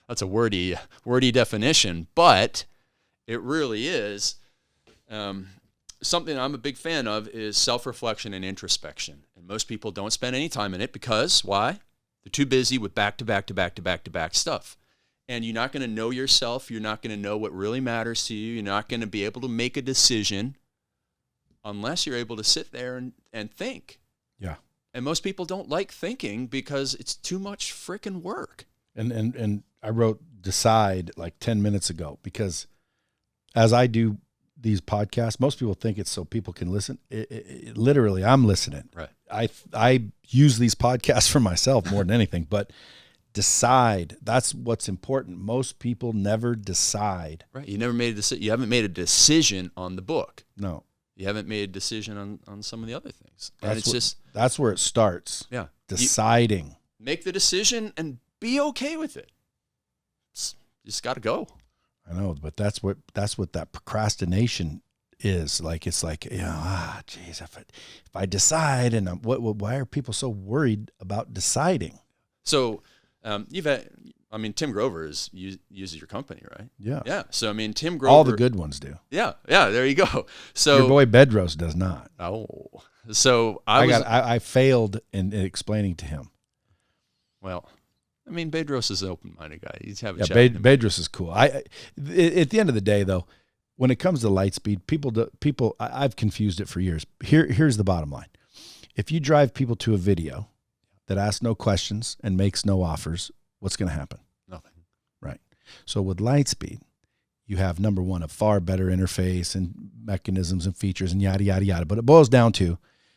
B: That's a wordy definition, but it really is something I'm a big fan of is self-reflection and introspection. And most people don't spend any time in it because why? They're too busy with back-to-back stuff. And you're not going to know yourself. You're not going to know what really matters to you. You're not going to be able to make a decision unless you're able to sit there and think.
A: Yeah.
B: And most people don't like thinking because it's too much freaking work.
A: And I wrote decide like 10 minutes ago because as I do these podcasts, most people think it's so people can listen. Literally, I'm listening.
B: Right.
A: I use these podcasts for myself more than anything, but decide. That's what's important. Most people never decide.
B: Right. You never made a decision. You haven't made a decision on the book.
A: No.
B: You haven't made a decision on some of the other things. And
A: that's where it starts.
B: Yeah.
A: Deciding.
B: Make the decision and be okay with it. You just got to go.
A: I know, but that's what that procrastination is. Like, it's like, geez, if I decide, and why are people so worried about deciding?
B: So, Tim Grover uses your company, right?
A: Yeah.
B: Yeah. So, Tim Grover.
A: All the good ones do.
B: Yeah. Yeah. There you go. So
A: your boy Bedros does not.
B: Oh. So
A: I failed in explaining to him.
B: Well, Bedros is an open-minded guy. He's have a chat.
A: Bedros is cool. At the end of the day, though, when it comes to LightSpeed, people, I've confused it for years. Here's the bottom line: if you drive people to a video that asks no questions and makes no offers, what's going to happen?
B: Nothing.
A: Right. So with LightSpeed, you have, number one, a far better interface and mechanisms and features and yada, yada, yada. But it boils down to,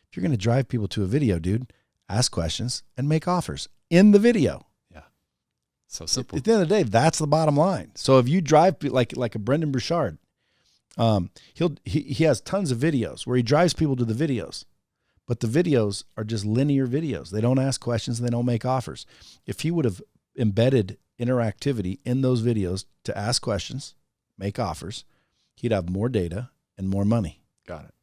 A: if you're going to drive people to a video, dude, ask questions and make offers in the video.
B: Yeah. So simple.
A: At the end of the day, that's the bottom line. So if you drive like a Brendan Bouchard, he has tons of videos where he drives people to the videos. But the videos are just linear videos. They don't ask questions and they don't make offers. If he would have embedded interactivity in those videos to ask questions, make offers, he'd have more data and more money.
B: Got it.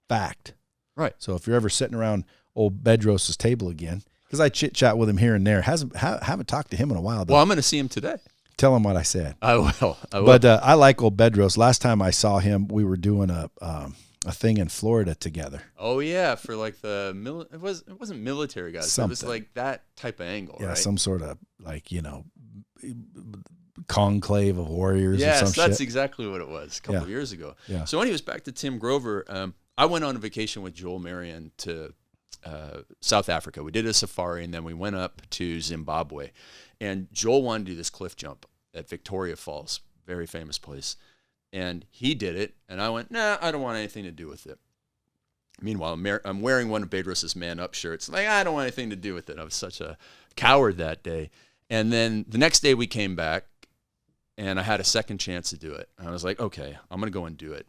A: Fact.
B: Right.
A: So if you're ever sitting around old Bedros' table again, because I chit-chat with him here and there, haven't talked to him in a while, though.
B: Well, I'm going to see him today.
A: Tell him what I said.
B: I will.
A: But I like old Bedros. Last time I saw him, we were doing a thing in Florida together.
B: Oh yeah, for like it wasn't military guys.
A: Something.
B: It was like that type of angle,
A: yeah,
B: right?
A: some sort of conclave of warriors.
B: Yes,
A: or some
B: that's
A: shit.
B: exactly what it was a couple of years ago.
A: Yeah.
B: So anyways, back to Tim Grover. I went on a vacation with Joel Marion to South Africa. We did a safari, and then we went up to Zimbabwe. And Joel wanted to do this cliff jump at Victoria Falls, very famous place. And he did it, and I went, nah, I don't want anything to do with it. Meanwhile, I'm wearing one of Bedros' Man Up shirts. Like, I don't want anything to do with it. I was such a coward that day. And then the next day we came back, and I had a second chance to do it. And I was like, okay, I'm going to go and do it.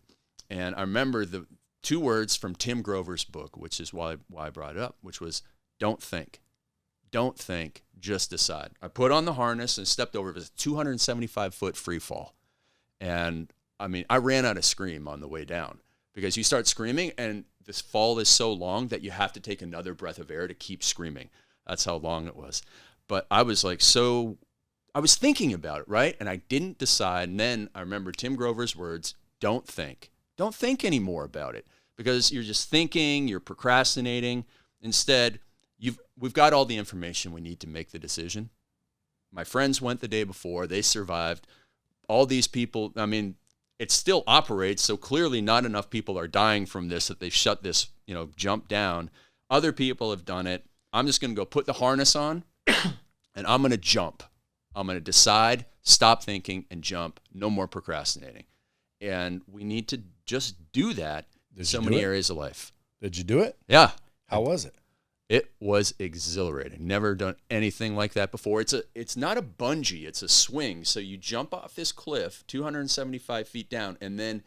B: And I remember the 2 words from Tim Grover's book, which is why I brought it up, which was, don't think. Don't think, just decide. I put on the harness and stepped over. It was a 275-foot free fall. And I ran out of scream on the way down because you start screaming and this fall is so long that you have to take another breath of air to keep screaming. That's how long it was. But I was I was thinking about it, right? And I didn't decide. And then I remember Tim Grover's words, don't think. Don't think anymore about it because you're just thinking, you're procrastinating. Instead, we've got all the information we need to make the decision. My friends went the day before. They survived. All these people, it still operates, so clearly not enough people are dying from this that they've shut this, jump down. Other people have done it. I'm just going to go put the harness on and I'm going to jump. I'm going to decide, stop thinking, and jump. No more procrastinating. And we need to just do that in so many areas of life.
A: Did you do it?
B: Yeah.
A: How was it?
B: It was exhilarating. Never done anything like that before. It's not a bungee, it's a swing. So you jump off this cliff 275 feet down, and then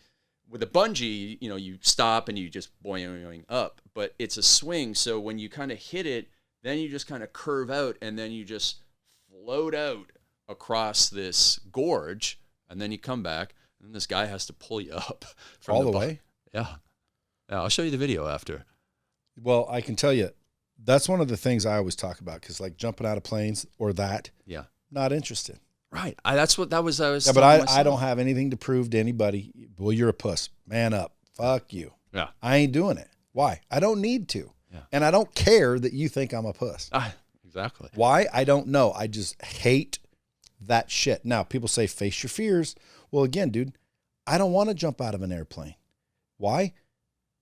B: with a bungee, you stop and you just boing up. But it's a swing, so when you kind of hit it, then you just kind of curve out, and then you just float out across this gorge, and then you come back, and this guy has to pull you up from
A: all the way.
B: Yeah, I'll show you the video after.
A: Well, I can tell you, that's one of the things I always talk about, because like jumping out of planes or that,
B: yeah,
A: not interested.
B: Right. That's what that was. I was.
A: Yeah, but I don't have anything to prove to anybody. Well, you're a puss. Man up. Fuck you.
B: Yeah.
A: I ain't doing it. Why? I don't need to.
B: Yeah.
A: And I don't care that you think I'm a puss.
B: Exactly.
A: Why? I don't know. I just hate that shit. Now, people say face your fears. Well, again, dude, I don't want to jump out of an airplane. Why?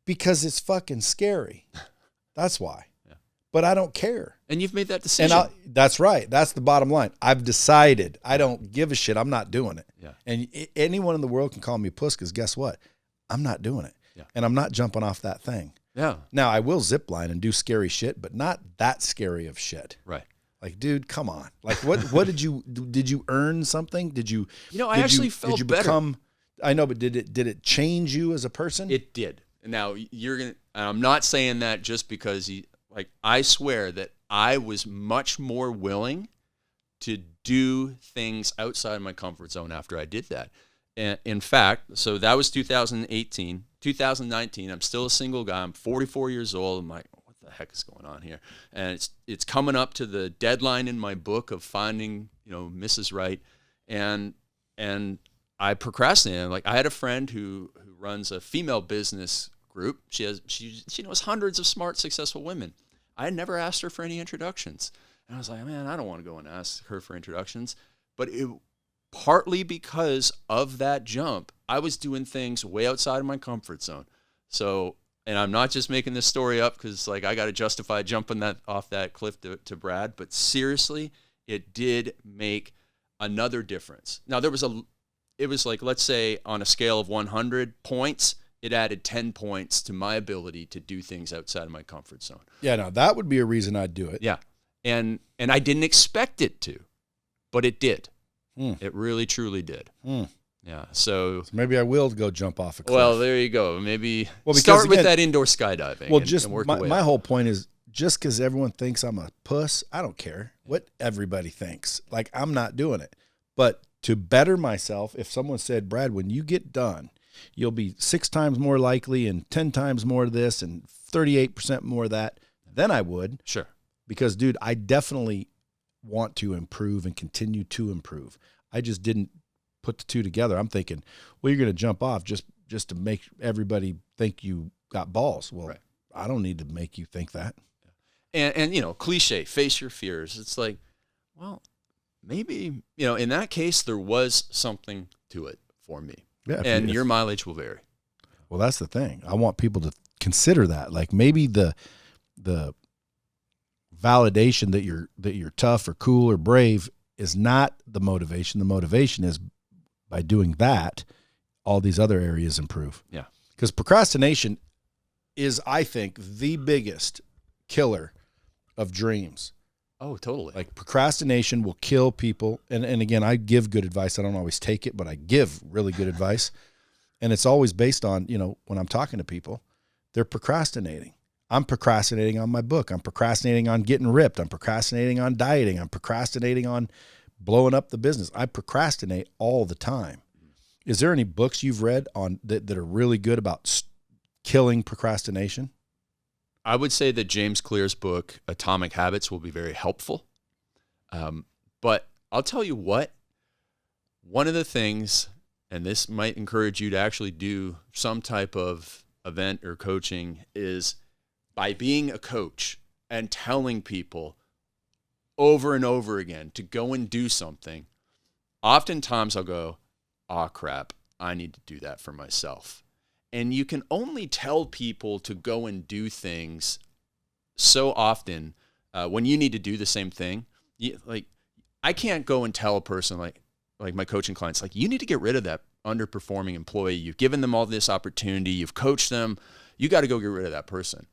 A: Because it's fucking scary. That's why. Yeah. But I don't care.
B: And you've made that decision.
A: And that's right. That's the bottom line. I've decided. I don't give a shit. I'm not doing it.
B: Yeah.
A: And anyone in the world can call me a puss, because guess what? I'm not doing it.
B: Yeah. And
A: I'm not jumping off that thing.
B: Yeah.
A: Now, I will zip line and do scary shit, but not that scary of shit.
B: Right.
A: Like, dude, come on. Like, what did you earn something?
B: I actually felt better.
A: I know, but did it change you as a person?
B: It did. Now I'm not saying that just because I swear that I was much more willing to do things outside my comfort zone after I did that. And in fact, so that was 2018, 2019, I'm still a single guy. I'm 44 years old. I'm like, what the heck is going on here? And it's coming up to the deadline in my book of finding, Mrs. Right. And I procrastinated. Like, I had a friend who runs a female business group. She knows hundreds of smart, successful women. I had never asked her for any introductions. And I was like, man, I don't want to go and ask her for introductions. But partly because of that jump, I was doing things way outside of my comfort zone. So, and I'm not just making this story up because I got to justify jumping off that cliff to Brad, but seriously, it did make another difference. Now it was like, let's say on a scale of 100 points, it added 10 points to my ability to do things outside of my comfort zone.
A: Yeah, no, that would be a reason I'd do it.
B: Yeah. And I didn't expect it to, but it did. It really, truly did. Yeah. So
A: maybe I will go jump off a cliff.
B: Well, there you go. Maybe start with that indoor skydiving.
A: Well,
B: and work
A: my whole point is, just because everyone thinks I'm a puss, I don't care what everybody thinks. Like, I'm not doing it. But to better myself, if someone said, Brad, when you get done, you'll be 6 times more likely and 10 times more of this and 38% more of that, then I would.
B: Sure.
A: Because, dude, I definitely want to improve and continue to improve. I just didn't put the two together. I'm thinking, well, you're going to jump off just to make everybody think you got balls. Well, right. I don't need to make you think that.
B: And cliche, face your fears. It's like, well, maybe, in that case, there was something to it for me. Yeah, and your mileage will vary.
A: Well, that's the thing. I want people to consider that. Like, maybe the validation that you're tough or cool or brave is not the motivation. The motivation is by doing that, all these other areas improve.
B: Yeah.
A: Because procrastination is, I think, the biggest killer of dreams.
B: Oh, totally.
A: Like, procrastination will kill people. And again, I give good advice. I don't always take it, but I give really good advice. And it's always based on, when I'm talking to people, they're procrastinating. I'm procrastinating on my book. I'm procrastinating on getting ripped. I'm procrastinating on dieting. I'm procrastinating on blowing up the business. I procrastinate all the time. Is there any books you've read on that are really good about killing procrastination?
B: I would say that James Clear's book, Atomic Habits, will be very helpful. But I'll tell you what, one of the things, and this might encourage you to actually do some type of event or coaching, is by being a coach and telling people over and over again to go and do something. Oftentimes I'll go, oh crap, I need to do that for myself. And you can only tell people to go and do things so often when you need to do the same thing, I can't go and tell a person like my coaching clients, like, you need to get rid of that underperforming employee. You've given them all this opportunity. You've coached them. You got to go get rid of that person.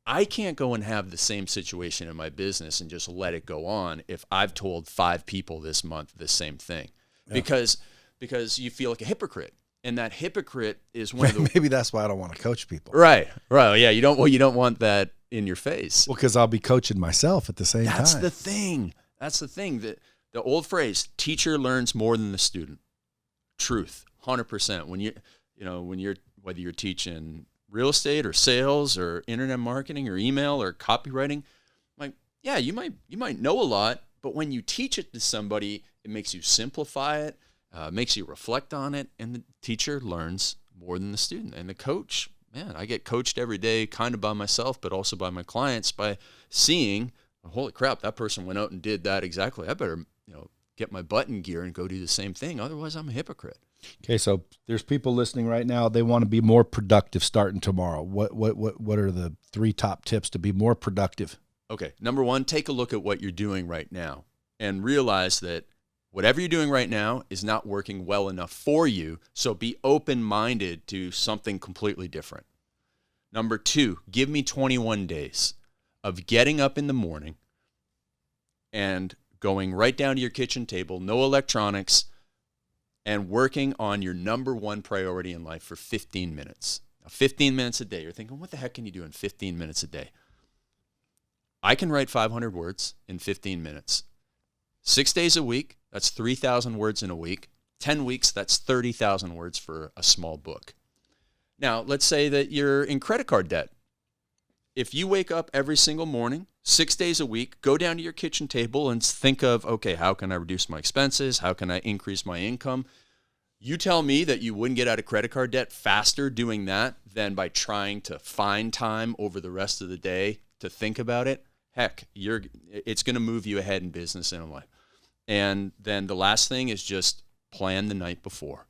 B: I can't go and have the same situation in my business and just let it go on if I've told 5 people this month the same thing, because you feel like a hypocrite. And that hypocrite is one of the
A: maybe that's why I don't want to coach people.
B: Right. Yeah. You don't want that in your face.
A: Well, because I'll be coaching myself at the same time.
B: That's the thing. The old phrase, teacher learns more than the student. Truth. 100%. Whether you're teaching real estate or sales or internet marketing or email or copywriting, like, yeah, you might know a lot, but when you teach it to somebody, it makes you simplify it. Makes you reflect on it, and the teacher learns more than the student. And the coach, man, I get coached every day, kind of by myself, but also by my clients, by seeing, holy crap, that person went out and did that exactly. I better, get my butt in gear and go do the same thing. Otherwise, I'm a hypocrite.
A: Okay, so there's people listening right now. They want to be more productive starting tomorrow. What are the 3 top tips to be more productive?
B: Okay, number 1, take a look at what you're doing right now and realize that whatever you're doing right now is not working well enough for you, so be open-minded to something completely different. Number 2, give me 21 days of getting up in the morning and going right down to your kitchen table, no electronics, and working on your number 1 priority in life for 15 minutes. Now, 15 minutes a day. You're thinking, what the heck can you do in 15 minutes a day? I can write 500 words in 15 minutes. 6 days a week, that's 3,000 words in a week. 10 weeks, that's 30,000 words for a small book. Now, let's say that you're in credit card debt. If you wake up every single morning, 6 days a week, go down to your kitchen table and think of, okay, how can I reduce my expenses? How can I increase my income? You tell me that you wouldn't get out of credit card debt faster doing that than by trying to find time over the rest of the day to think about it. Heck, it's going to move you ahead in business and in life. And then the last thing is just plan the night before.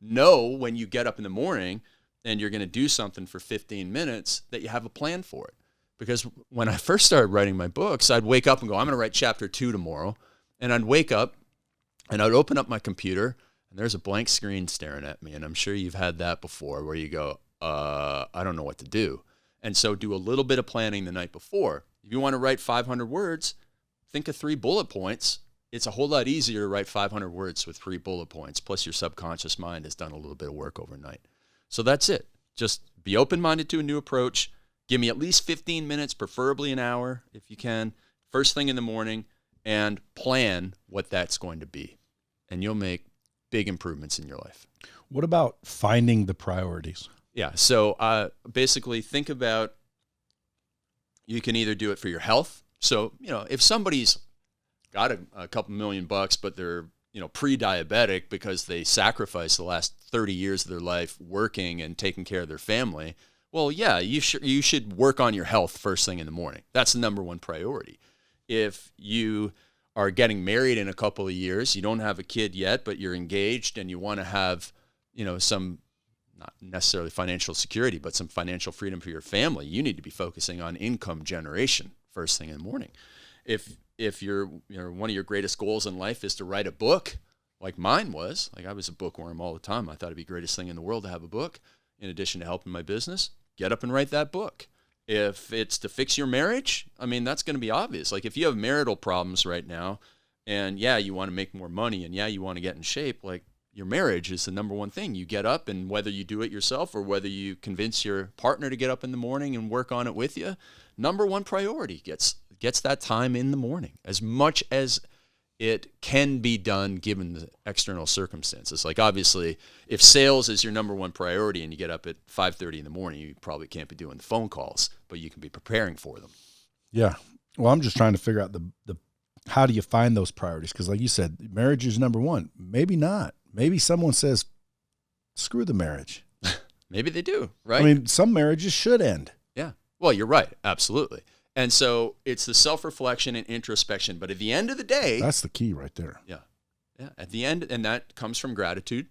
B: Know when you get up in the morning and you're going to do something for 15 minutes that you have a plan for it. Because when I first started writing my books, I'd wake up and go, I'm going to write chapter 2 tomorrow. And I'd wake up and I'd open up my computer and there's a blank screen staring at me. And I'm sure you've had that before where you go, I don't know what to do. And so do a little bit of planning the night before. If you want to write 500 words, think of 3 bullet points. It's a whole lot easier to write 500 words with 3 bullet points. Plus your subconscious mind has done a little bit of work overnight. So that's it. Just be open-minded to a new approach. Give me at least 15 minutes, preferably an hour if you can, first thing in the morning, and plan what that's going to be. And you'll make big improvements in your life.
A: What about finding the priorities?
B: Yeah. So basically think about, you can either do it for your health. So, if somebody's got a couple $1,000,000, but they're, pre-diabetic because they sacrificed the last 30 years of their life working and taking care of their family, well, yeah, you should work on your health first thing in the morning. That's the number 1 priority. If you are getting married in a couple of years, you don't have a kid yet, but you're engaged and you want to have, some, not necessarily financial security, but some financial freedom for your family, you need to be focusing on income generation first thing in the morning. If you're, one of your greatest goals in life is to write a book, like mine was, like I was a bookworm all the time. I thought it'd be the greatest thing in the world to have a book. In addition to helping my business, get up and write that book. If it's to fix your marriage, that's going to be obvious. Like if you have marital problems right now and you want to make more money and you want to get in shape, like your marriage is the number 1 thing. You get up, and whether you do it yourself or whether you convince your partner to get up in the morning and work on it with you, number 1 priority gets that time in the morning as much as it can be done given the external circumstances. Like obviously, if sales is your number 1 priority and you get up at 5:30 in the morning, you probably can't be doing the phone calls, but you can be preparing for them.
A: Yeah. Well, I'm just trying to figure out the how do you find those priorities? Because like you said, marriage is number 1. Maybe not. Maybe someone says, screw the marriage.
B: Maybe they do, right?
A: Some marriages should end.
B: Yeah. Well, you're right. Absolutely. And so it's the self-reflection and introspection. But at the end of the day,
A: that's the key right there.
B: Yeah. Yeah. At the end, and that comes from gratitude,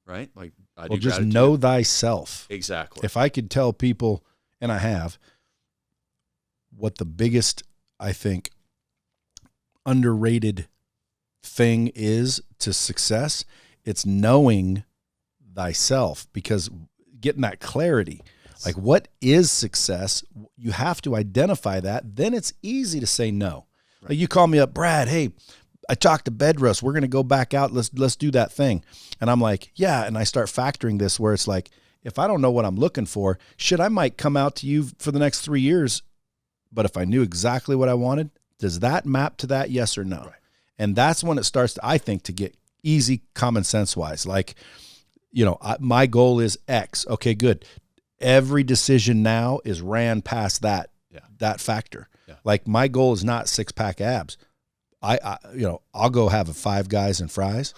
B: right? Like
A: just gratitude. Know thyself.
B: Exactly.
A: If I could tell people, and I have, what the biggest, I think, underrated thing is to success. It's knowing thyself, because getting that clarity, like what is success, you have to identify that. Then it's easy to say no. Right. Like you call me up, Brad, hey, I talked to Bedros. We're going to go back out. Let's do that thing. And I'm like, yeah. And I start factoring this where it's like, if I don't know what I'm looking for, shit, I might come out to you for the next 3 years. But if I knew exactly what I wanted, does that map to that? Yes or no? Right. And that's when it starts to, I think, to get easy common sense wise. Like, you know, my goal is X. Okay, good. Every decision now is ran past that, that factor. Yeah. Like my goal is not 6-pack abs. I'll go have a Five Guys and fries.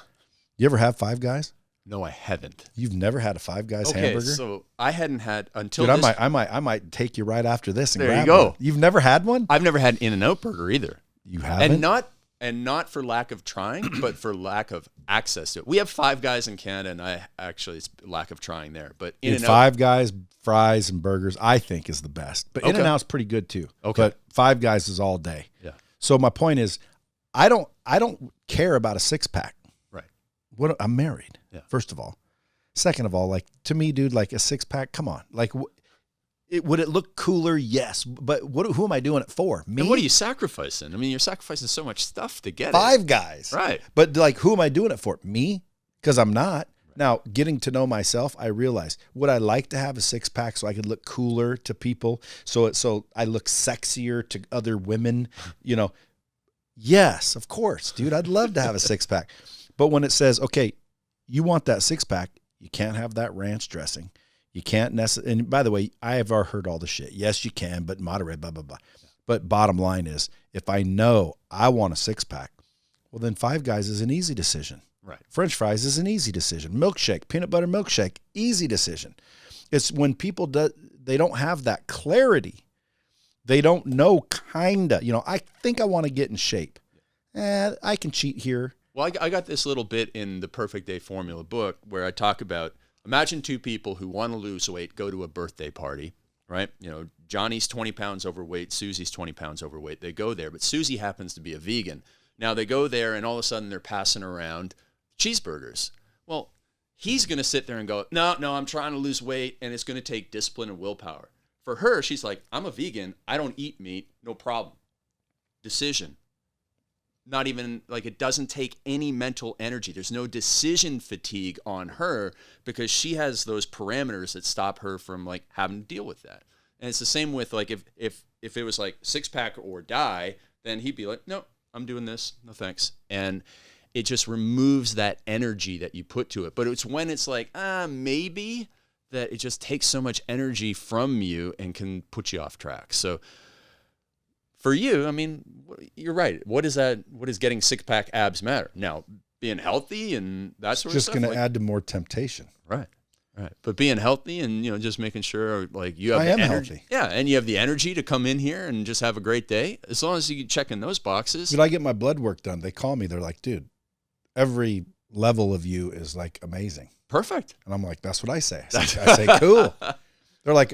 A: You ever have Five Guys?
B: No, I haven't.
A: You've never had a Five Guys hamburger? Okay,
B: so I hadn't had until
A: Dude,
B: this.
A: I might take you right after this and
B: there
A: grab
B: you go.
A: One. You've never had one?
B: I've never had an In-N-Out burger either.
A: You haven't?
B: And not for lack of trying, but for lack of access to it. We have Five Guys in Canada, and it's lack of trying there. But In-N-Out,
A: Five Guys, fries, and burgers, I think is the best. But In-N-Out's pretty good too. Okay. But Five Guys is all day.
B: Yeah.
A: So my point is, I don't care about a 6-pack.
B: Right.
A: I'm married. Yeah. First of all. Second of all, like to me, dude, like a 6-pack, come on. Like would it look cooler? Yes. But who am I doing it for? Me?
B: And what are you sacrificing? I mean, you're sacrificing so much stuff to get
A: Five Guys.
B: Right.
A: But like, who am I doing it for? Me? Because I'm not. Right. Now, getting to know myself, I realize, would I like to have a 6-pack so I could look cooler to people? So I look sexier to other women, you know? Yes, of course, dude. I'd love to have a 6-pack. But when it says, okay, you want that 6-pack, you can't have that ranch dressing. You can't necessarily, and by the way, I have heard all the shit. Yes, you can, but moderate, blah, blah, blah. But bottom line is, if I know I want a 6-pack, well, then Five Guys is an easy decision.
B: Right.
A: French fries is an easy decision. Milkshake, peanut butter milkshake, easy decision. It's when people they don't have that clarity. They don't know, kinda. You know, I think I want to get in shape. I can cheat here.
B: Well, I got this little bit in the Perfect Day Formula book where I talk about, imagine two people who want to lose weight, go to a birthday party, right? You know, Johnny's 20 pounds overweight, Susie's 20 pounds overweight. They go there, but Susie happens to be a vegan. Now they go there and all of a sudden they're passing around cheeseburgers. Well, he's going to sit there and go, no, I'm trying to lose weight, and it's going to take discipline and willpower. For her, she's like, I'm a vegan. I don't eat meat. No problem. Decision. Not even, like, it doesn't take any mental energy. There's no decision fatigue on her because she has those parameters that stop her from, like, having to deal with that. And it's the same with, like, if it was like 6-pack or die, then he'd be like, no, I'm doing this. No thanks. And it just removes that energy that you put to it. But it's when it's like, maybe, that it just takes so much energy from you and can put you off track. So for you, I mean, you're right. What is getting 6-pack abs matter? Now, being healthy and that sort of stuff.
A: Just going to add to more temptation.
B: Right. But being healthy and, you know, just making sure, like, you have
A: the energy.
B: Healthy. Yeah, and you have the energy to come in here and just have a great day. As long as you check in those boxes.
A: Did I get my blood work done? They call me. They're like, dude, every level of you is, like, amazing.
B: Perfect.
A: And I'm like, that's what I say. I say, cool. They're like,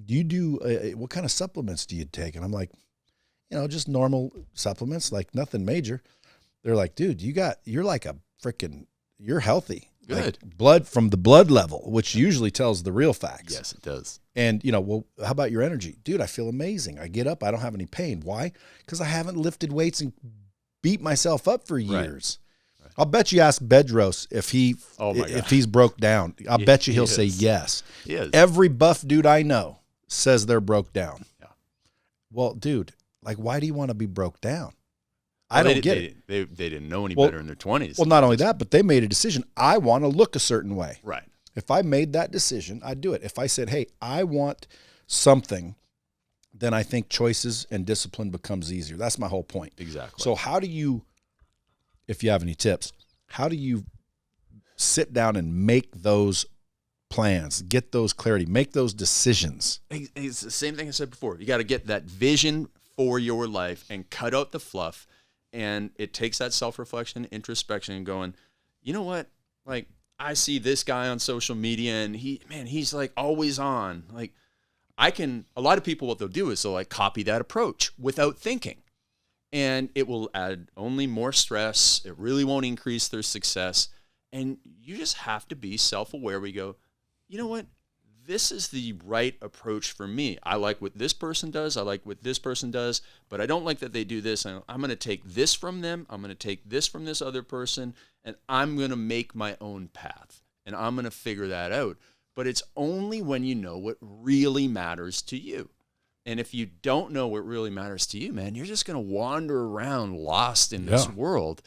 A: do you do, what kind of supplements do you take? And I'm like, you know, just normal supplements, like nothing major. They're like, dude, you're like a freaking, you're healthy.
B: Good.
A: Like blood from the blood level, which usually tells the real facts.
B: Yes, it does.
A: And, you know, well, how about your energy? Dude, I feel amazing. I get up. I don't have any pain. Why? Because I haven't lifted weights and beat myself up for years. Right. I'll bet you ask Bedros if he's broke down. I'll bet you he'll say yes.
B: He is.
A: Every buff dude I know says they're broke down.
B: Yeah.
A: Well, dude, like, why do you want to be broke down? I don't get it.
B: They didn't know any better in their 20s.
A: Well, not only that, but they made a decision. I want to look a certain way.
B: Right.
A: If I made that decision, I'd do it. If I said, hey, I want something, then I think choices and discipline becomes easier. That's my whole point.
B: Exactly.
A: So how do you, if you have any tips, how do you sit down and make those plans, get those clarity, make those decisions?
B: It's the same thing I said before. You got to get that vision for your life and cut out the fluff. And it takes that self-reflection, introspection, and going, you know what? Like, I see this guy on social media, and he's like always on. Like, a lot of people, what they'll do is they'll like copy that approach without thinking. And it will add only more stress. It really won't increase their success. And you just have to be self-aware. We go, you know what? This is the right approach for me. I like what this person does. I like what this person does, but I don't like that they do this. I'm going to take this from them. I'm going to take this from this other person, and I'm going to make my own path, and I'm going to figure that out. But it's only when you know what really matters to you. And if you don't know what really matters to you, man, you're just going to wander around lost in this world.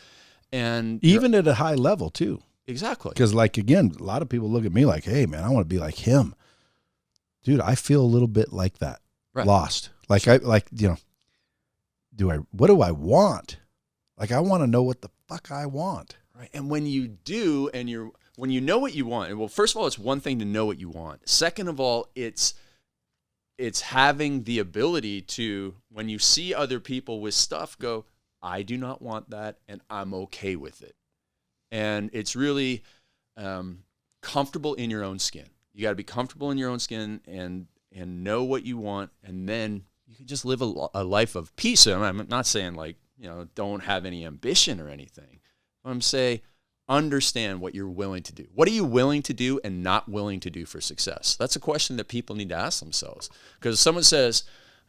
B: And
A: even at a high level too.
B: Exactly.
A: Because like, again, a lot of people look at me like, hey man, I want to be like him. Dude, I feel a little bit like that. Right. Lost. Like what do I want? Like, I want to know what the fuck I want.
B: Right. And when you do, when you know what you want, well, first of all, it's one thing to know what you want. Second of all, it's having the ability to, when you see other people with stuff, go, I do not want that, and I'm okay with it. And it's really comfortable in your own skin. You got to be comfortable in your own skin and know what you want, and then you can just live a life of peace. And I'm not saying like, don't have any ambition or anything. I'm saying understand what you're willing to do. What are you willing to do and not willing to do for success? That's a question that people need to ask themselves. Because if someone says,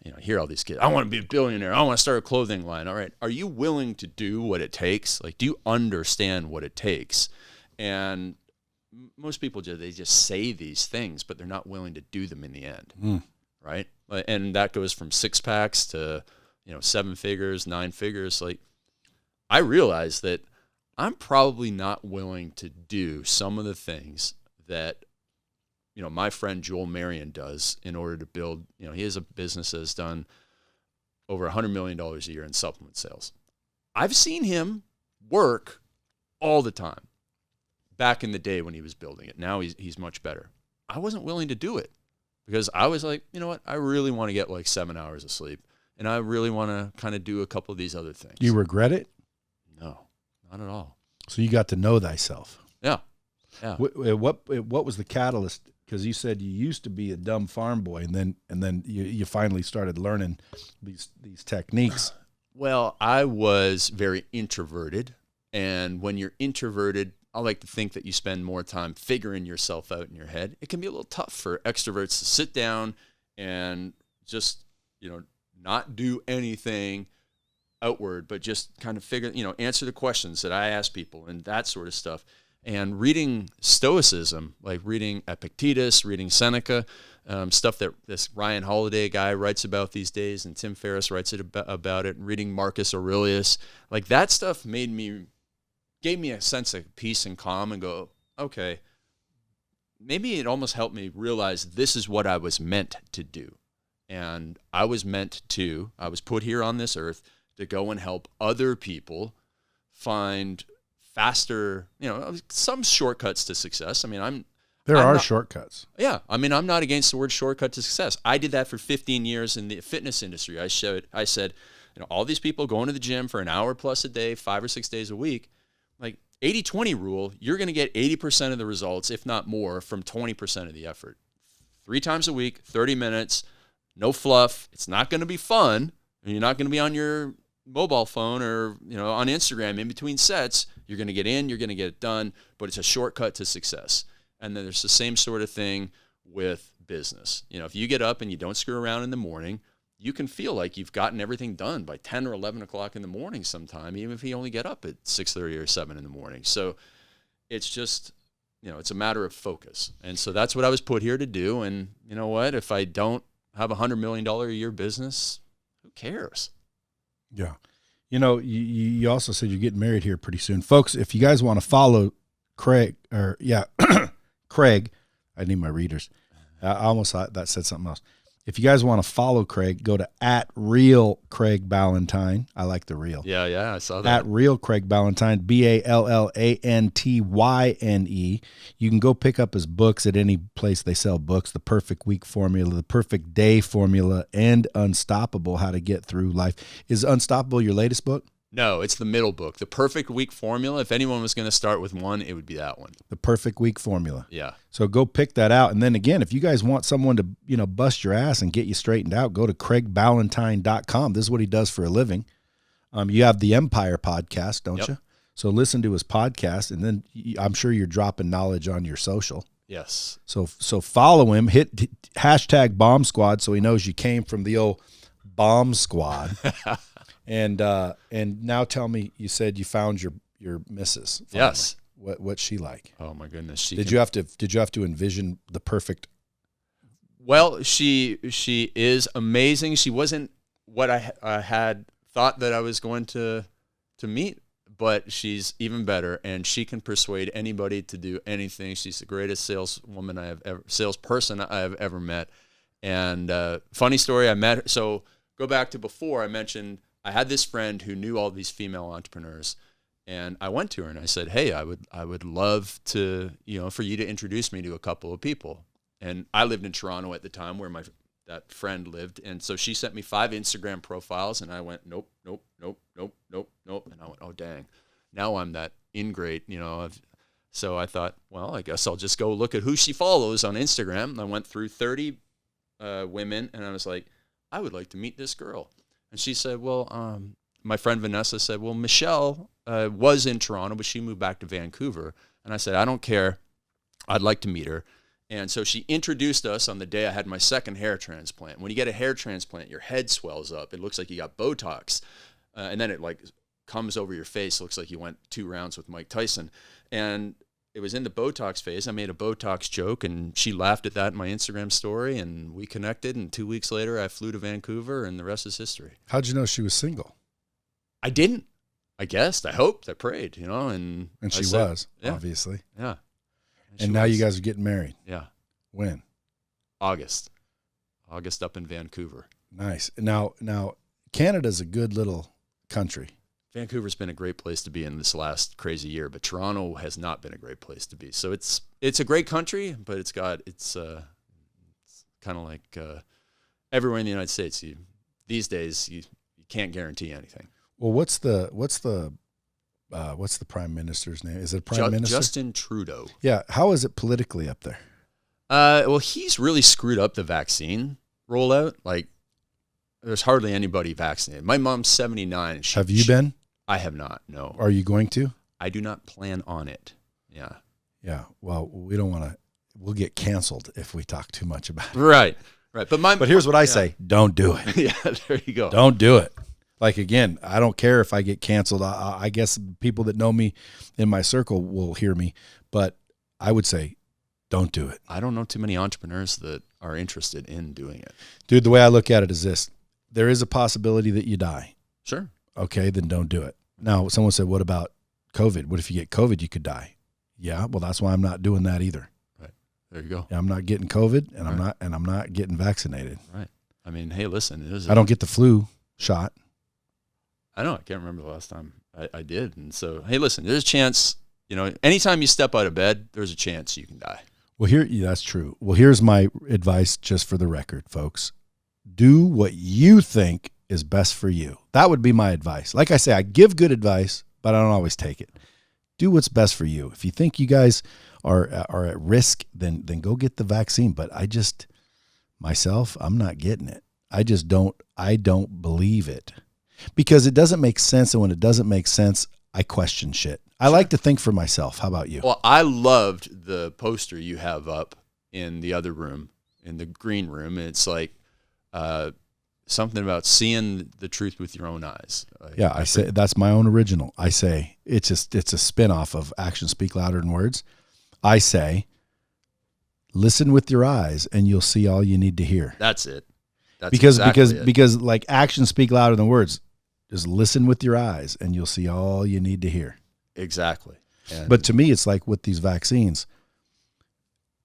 B: I hear all these kids, I want to be a billionaire. I want to start a clothing line. All right. Are you willing to do what it takes? Like, do you understand what it takes? And most people they just say these things, but they're not willing to do them in the end. Right. And that goes from 6-packs to, 7 figures, 9 figures. Like, I realize that I'm probably not willing to do some of the things that, my friend Joel Marion does in order to build, he has a business that has done over $100 million a year in supplement sales. I've seen him work all the time back in the day when he was building it. Now he's much better. I wasn't willing to do it because I was like, you know what? I really want to get like 7 hours of sleep, and I really want to kind of do a couple of these other things.
A: Do you regret it?
B: No, not at all.
A: So you got to know thyself.
B: Yeah.
A: What was the catalyst? Because you said you used to be a dumb farm boy, and then you finally started learning these techniques.
B: Well, I was very introverted, and when you're introverted, I like to think that you spend more time figuring yourself out in your head. It can be a little tough for extroverts to sit down and just, not do anything outward, but just kind of figure, answer the questions that I ask people and that sort of stuff. And reading Stoicism, like reading Epictetus, reading Seneca, stuff that this Ryan Holiday guy writes about these days, and Tim Ferriss writes about it, and reading Marcus Aurelius, like that stuff gave me a sense of peace and calm and go, okay, maybe it almost helped me realize this is what I was meant to do. And I was put here on this earth to go and help other people find faster, some shortcuts to success. I mean,
A: there are shortcuts.
B: Yeah. I mean, I'm not against the word shortcut to success. I did that for 15 years in the fitness industry. I said, all these people going to the gym for an hour plus a day, 5 or 6 days a week, like 80-20 rule, you're going to get 80% of the results, if not more, from 20% of the effort. 3 times a week, 30 minutes, no fluff. It's not going to be fun. You're not going to be on your mobile phone or, on Instagram in between sets. You're going to get in, you're going to get it done, but it's a shortcut to success. And then there's the same sort of thing with business. If you get up and you don't screw around in the morning, you can feel like you've gotten everything done by 10 or 11 o'clock in the morning sometime, even if you only get up at 6:30 or 7 in the morning. So it's just, it's a matter of focus. And so that's what I was put here to do. And you know what? If I don't have a $100 million a year business, who cares?
A: Yeah. You also said you're getting married here pretty soon. Folks, if you guys want to follow Craig, Craig, I need my readers. I almost thought that said something else. If you guys want to follow Craig, go to @RealCraigBallantyne. I like the real.
B: Yeah, I saw that.
A: @RealCraigBallantyne, BALLANTYNE. You can go pick up his books at any place they sell books. The Perfect Week Formula, The Perfect Day Formula, and Unstoppable, How to Get Through Life. Is Unstoppable your latest book?
B: No, it's the middle book. The Perfect Week Formula. If anyone was going to start with one, it would be that one.
A: The Perfect Week Formula.
B: Yeah.
A: So go pick that out. And then again, if you guys want someone to, bust your ass and get you straightened out, go to CraigBallantyne.com. This is what he does for a living. You have the Empire podcast, don't you? So listen to his podcast, and then I'm sure you're dropping knowledge on your social.
B: Yes.
A: So follow him, hit hashtag Bomb Squad so he knows you came from the old Bomb Squad. And now tell me, you said you found your missus. Finally.
B: Yes.
A: What's she like?
B: Oh my goodness.
A: Did you have to envision the perfect?
B: Well, she is amazing. She wasn't what I had thought that I was going to meet, but she's even better, and she can persuade anybody to do anything. She's the greatest salesperson I have ever met. And funny story, I met her. So go back to before I mentioned I had this friend who knew all these female entrepreneurs, and I went to her and I said, "Hey, I would love to, for you to introduce me to a couple of people." And I lived in Toronto at the time where that friend lived, and so she sent me 5 Instagram profiles, and I went, nope. And I went, oh dang, now I'm that ingrate, So I thought, well, I guess I'll just go look at who she follows on Instagram. And I went through 30 women, and I was like, I would like to meet this girl. And she said, well, my friend Vanessa said, well, Michelle was in Toronto, but she moved back to Vancouver. And I said, I don't care. I'd like to meet her. And so she introduced us on the day I had my second hair transplant. When you get a hair transplant, your head swells up. It looks like you got Botox. And then it comes over your face. It looks like you went 2 rounds with Mike Tyson. And it was in the Botox phase. I made a Botox joke, and she laughed at that in my Instagram story, and we connected. And 2 weeks later, I flew to Vancouver, and the rest is history.
A: How'd you know she was single?
B: I didn't. I guessed. I hoped. I prayed. And
A: she was, obviously.
B: Yeah.
A: And now you guys are getting married.
B: Yeah.
A: When?
B: August up in Vancouver.
A: Nice. Now Canada's a good little country.
B: Vancouver's been a great place to be in this last crazy year, but Toronto has not been a great place to be. So it's a great country, but it's kind of like everywhere in the United States. These days you can't guarantee anything.
A: Well, what's the prime minister's name? Is it prime minister?
B: Justin Trudeau.
A: Yeah. How is it politically up there?
B: Well, he's really screwed up the vaccine rollout. There's hardly anybody vaccinated. My mom's 79.
A: Have you been?
B: I have not, no.
A: Are you going to?
B: I do not plan on it. Yeah.
A: Yeah. Well, we don't want to. We'll get canceled if we talk too much about it.
B: Right. But
A: here's what I say: don't do it.
B: Yeah, there you go.
A: Don't do it. Again, I don't care if I get canceled. I guess people that know me in my circle will hear me, but I would say, don't do it.
B: I don't know too many entrepreneurs that are interested in doing it.
A: Dude, the way I look at it is this: there is a possibility that you die.
B: Sure.
A: Okay, then don't do it. Now, someone said, what about COVID? What if you get COVID, you could die? Yeah, well, that's why I'm not doing that either.
B: Right. There you go.
A: I'm not getting COVID, and I'm not getting vaccinated.
B: Right. I mean, hey, listen,
A: I don't get the flu shot.
B: I know. I can't remember the last time I did. And so, hey, listen, there's a chance, anytime you step out of bed, there's a chance you can die.
A: Well, that's true. Well, here's my advice just for the record, folks. Do what you think is best for you. That would be my advice. Like I say, I give good advice, but I don't always take it. Do what's best for you. If you think you guys are at risk, then go get the vaccine. But I'm not getting it. I don't believe it. Because it doesn't make sense, and when it doesn't make sense, I question shit. I like to think for myself. How about you?
B: Well, I loved the poster you have up in the other room, in the green room. And it's something about seeing the truth with your own eyes.
A: I say that's my own original. I say it's a spinoff of Actions Speak Louder Than Words. I say, listen with your eyes, and you'll see all you need to hear.
B: That's it. That's
A: because
B: it.
A: Actions speak louder than words. Just listen with your eyes, and you'll see all you need to hear.
B: Exactly.
A: But to me, it's like with these vaccines,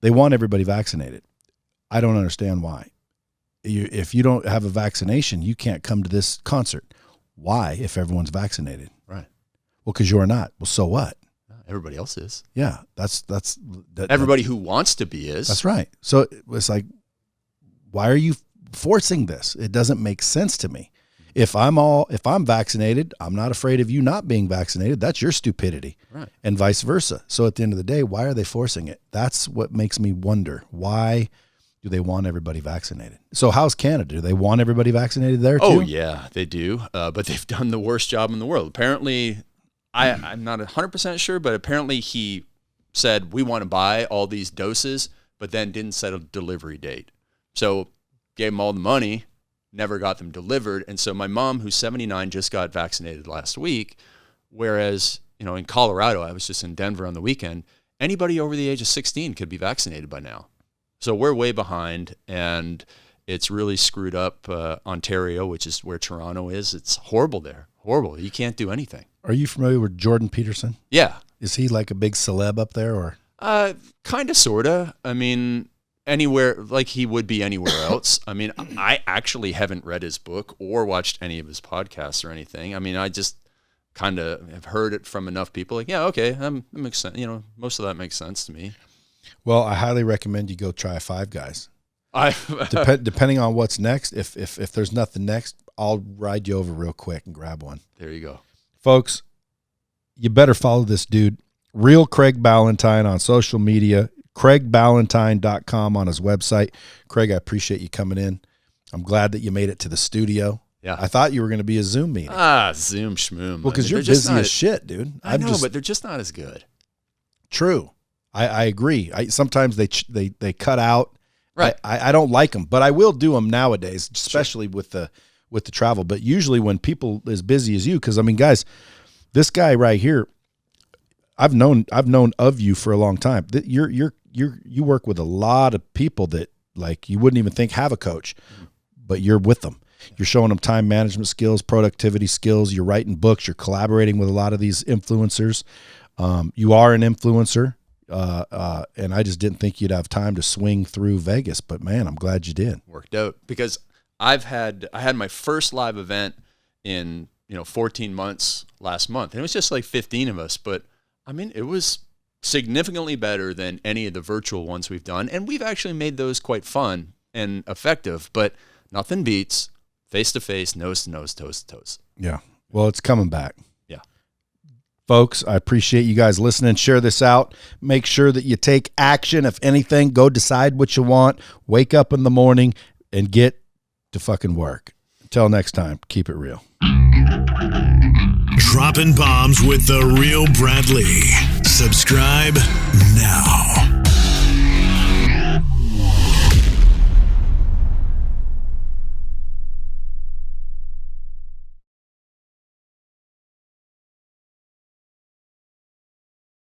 A: they want everybody vaccinated. I don't understand why. If you don't have a vaccination, you can't come to this concert. Why, if everyone's vaccinated?
B: Right.
A: Well, because you're not. Well, so what?
B: Everybody else is.
A: Yeah,
B: everybody who wants to be is.
A: That's right. So it's like, why are you forcing this? It doesn't make sense to me. If I'm vaccinated, I'm not afraid of you not being vaccinated. That's your stupidity.
B: Right.
A: And vice versa. So at the end of the day, why are they forcing it? That's what makes me wonder. Why do they want everybody vaccinated? So how's Canada? Do they want everybody vaccinated there too?
B: Oh yeah, they do. But they've done the worst job in the world. Apparently, I'm not 100% sure, but apparently he said, we want to buy all these doses, but then didn't set a delivery date. So gave them all the money, never got them delivered. And so my mom, who's 79, just got vaccinated last week. Whereas, in Colorado, I was just in Denver on the weekend, anybody over the age of 16 could be vaccinated by now. So we're way behind, and it's really screwed up Ontario, which is where Toronto is. It's horrible there. Horrible. You can't do anything.
A: Are you familiar with Jordan Peterson?
B: Yeah.
A: Is he like a big celeb up there, or?
B: Kind of, sort of. I mean, anywhere, like he would be anywhere else. I mean, I actually haven't read his book or watched any of his podcasts or anything. I mean, I just kind of have heard it from enough people. Like, yeah, okay, that makes sense. Most of that makes sense to me.
A: Well, I highly recommend you go try Five Guys. Depending on what's next, if there's nothing next, I'll ride you over real quick and grab one.
B: There you go.
A: Folks, you better follow this dude, Real Craig Ballantyne, on social media, CraigBallantyne.com on his website. Craig, I appreciate you coming in. I'm glad that you made it to the studio.
B: Yeah.
A: I thought you were going to be a Zoom meeting.
B: Zoom schmoom.
A: Well, because you're busy as shit, dude.
B: I know, but they're just not as good.
A: True. I agree. Sometimes they cut out.
B: Right.
A: I don't like them, but I will do them nowadays, especially with the travel. But usually when people as busy as you, because I mean, guys, this guy right here, I've known of you for a long time. You work with a lot of people that like you wouldn't even think have a coach, but you're with them. You're showing them time management skills, productivity skills. You're writing books. You're collaborating with a lot of these influencers. You are an influencer. And I just didn't think you'd have time to swing through Vegas, but man, I'm glad you did.
B: Worked out because I had my first live event in 14 months last month, and it was just like 15 of us, but I mean it was significantly better than any of the virtual ones we've done, and we've actually made those quite fun and effective, but nothing beats face to face, nose to nose, toes to toes.
A: Yeah, well, it's coming back.
D: Folks, I appreciate you guys listening. Share this out. Make sure that you take action. If anything, go decide what you want. Wake up in the morning and get to fucking work. Until next time, keep it real.
E: Dropping bombs with the real Brad Lea. Subscribe now.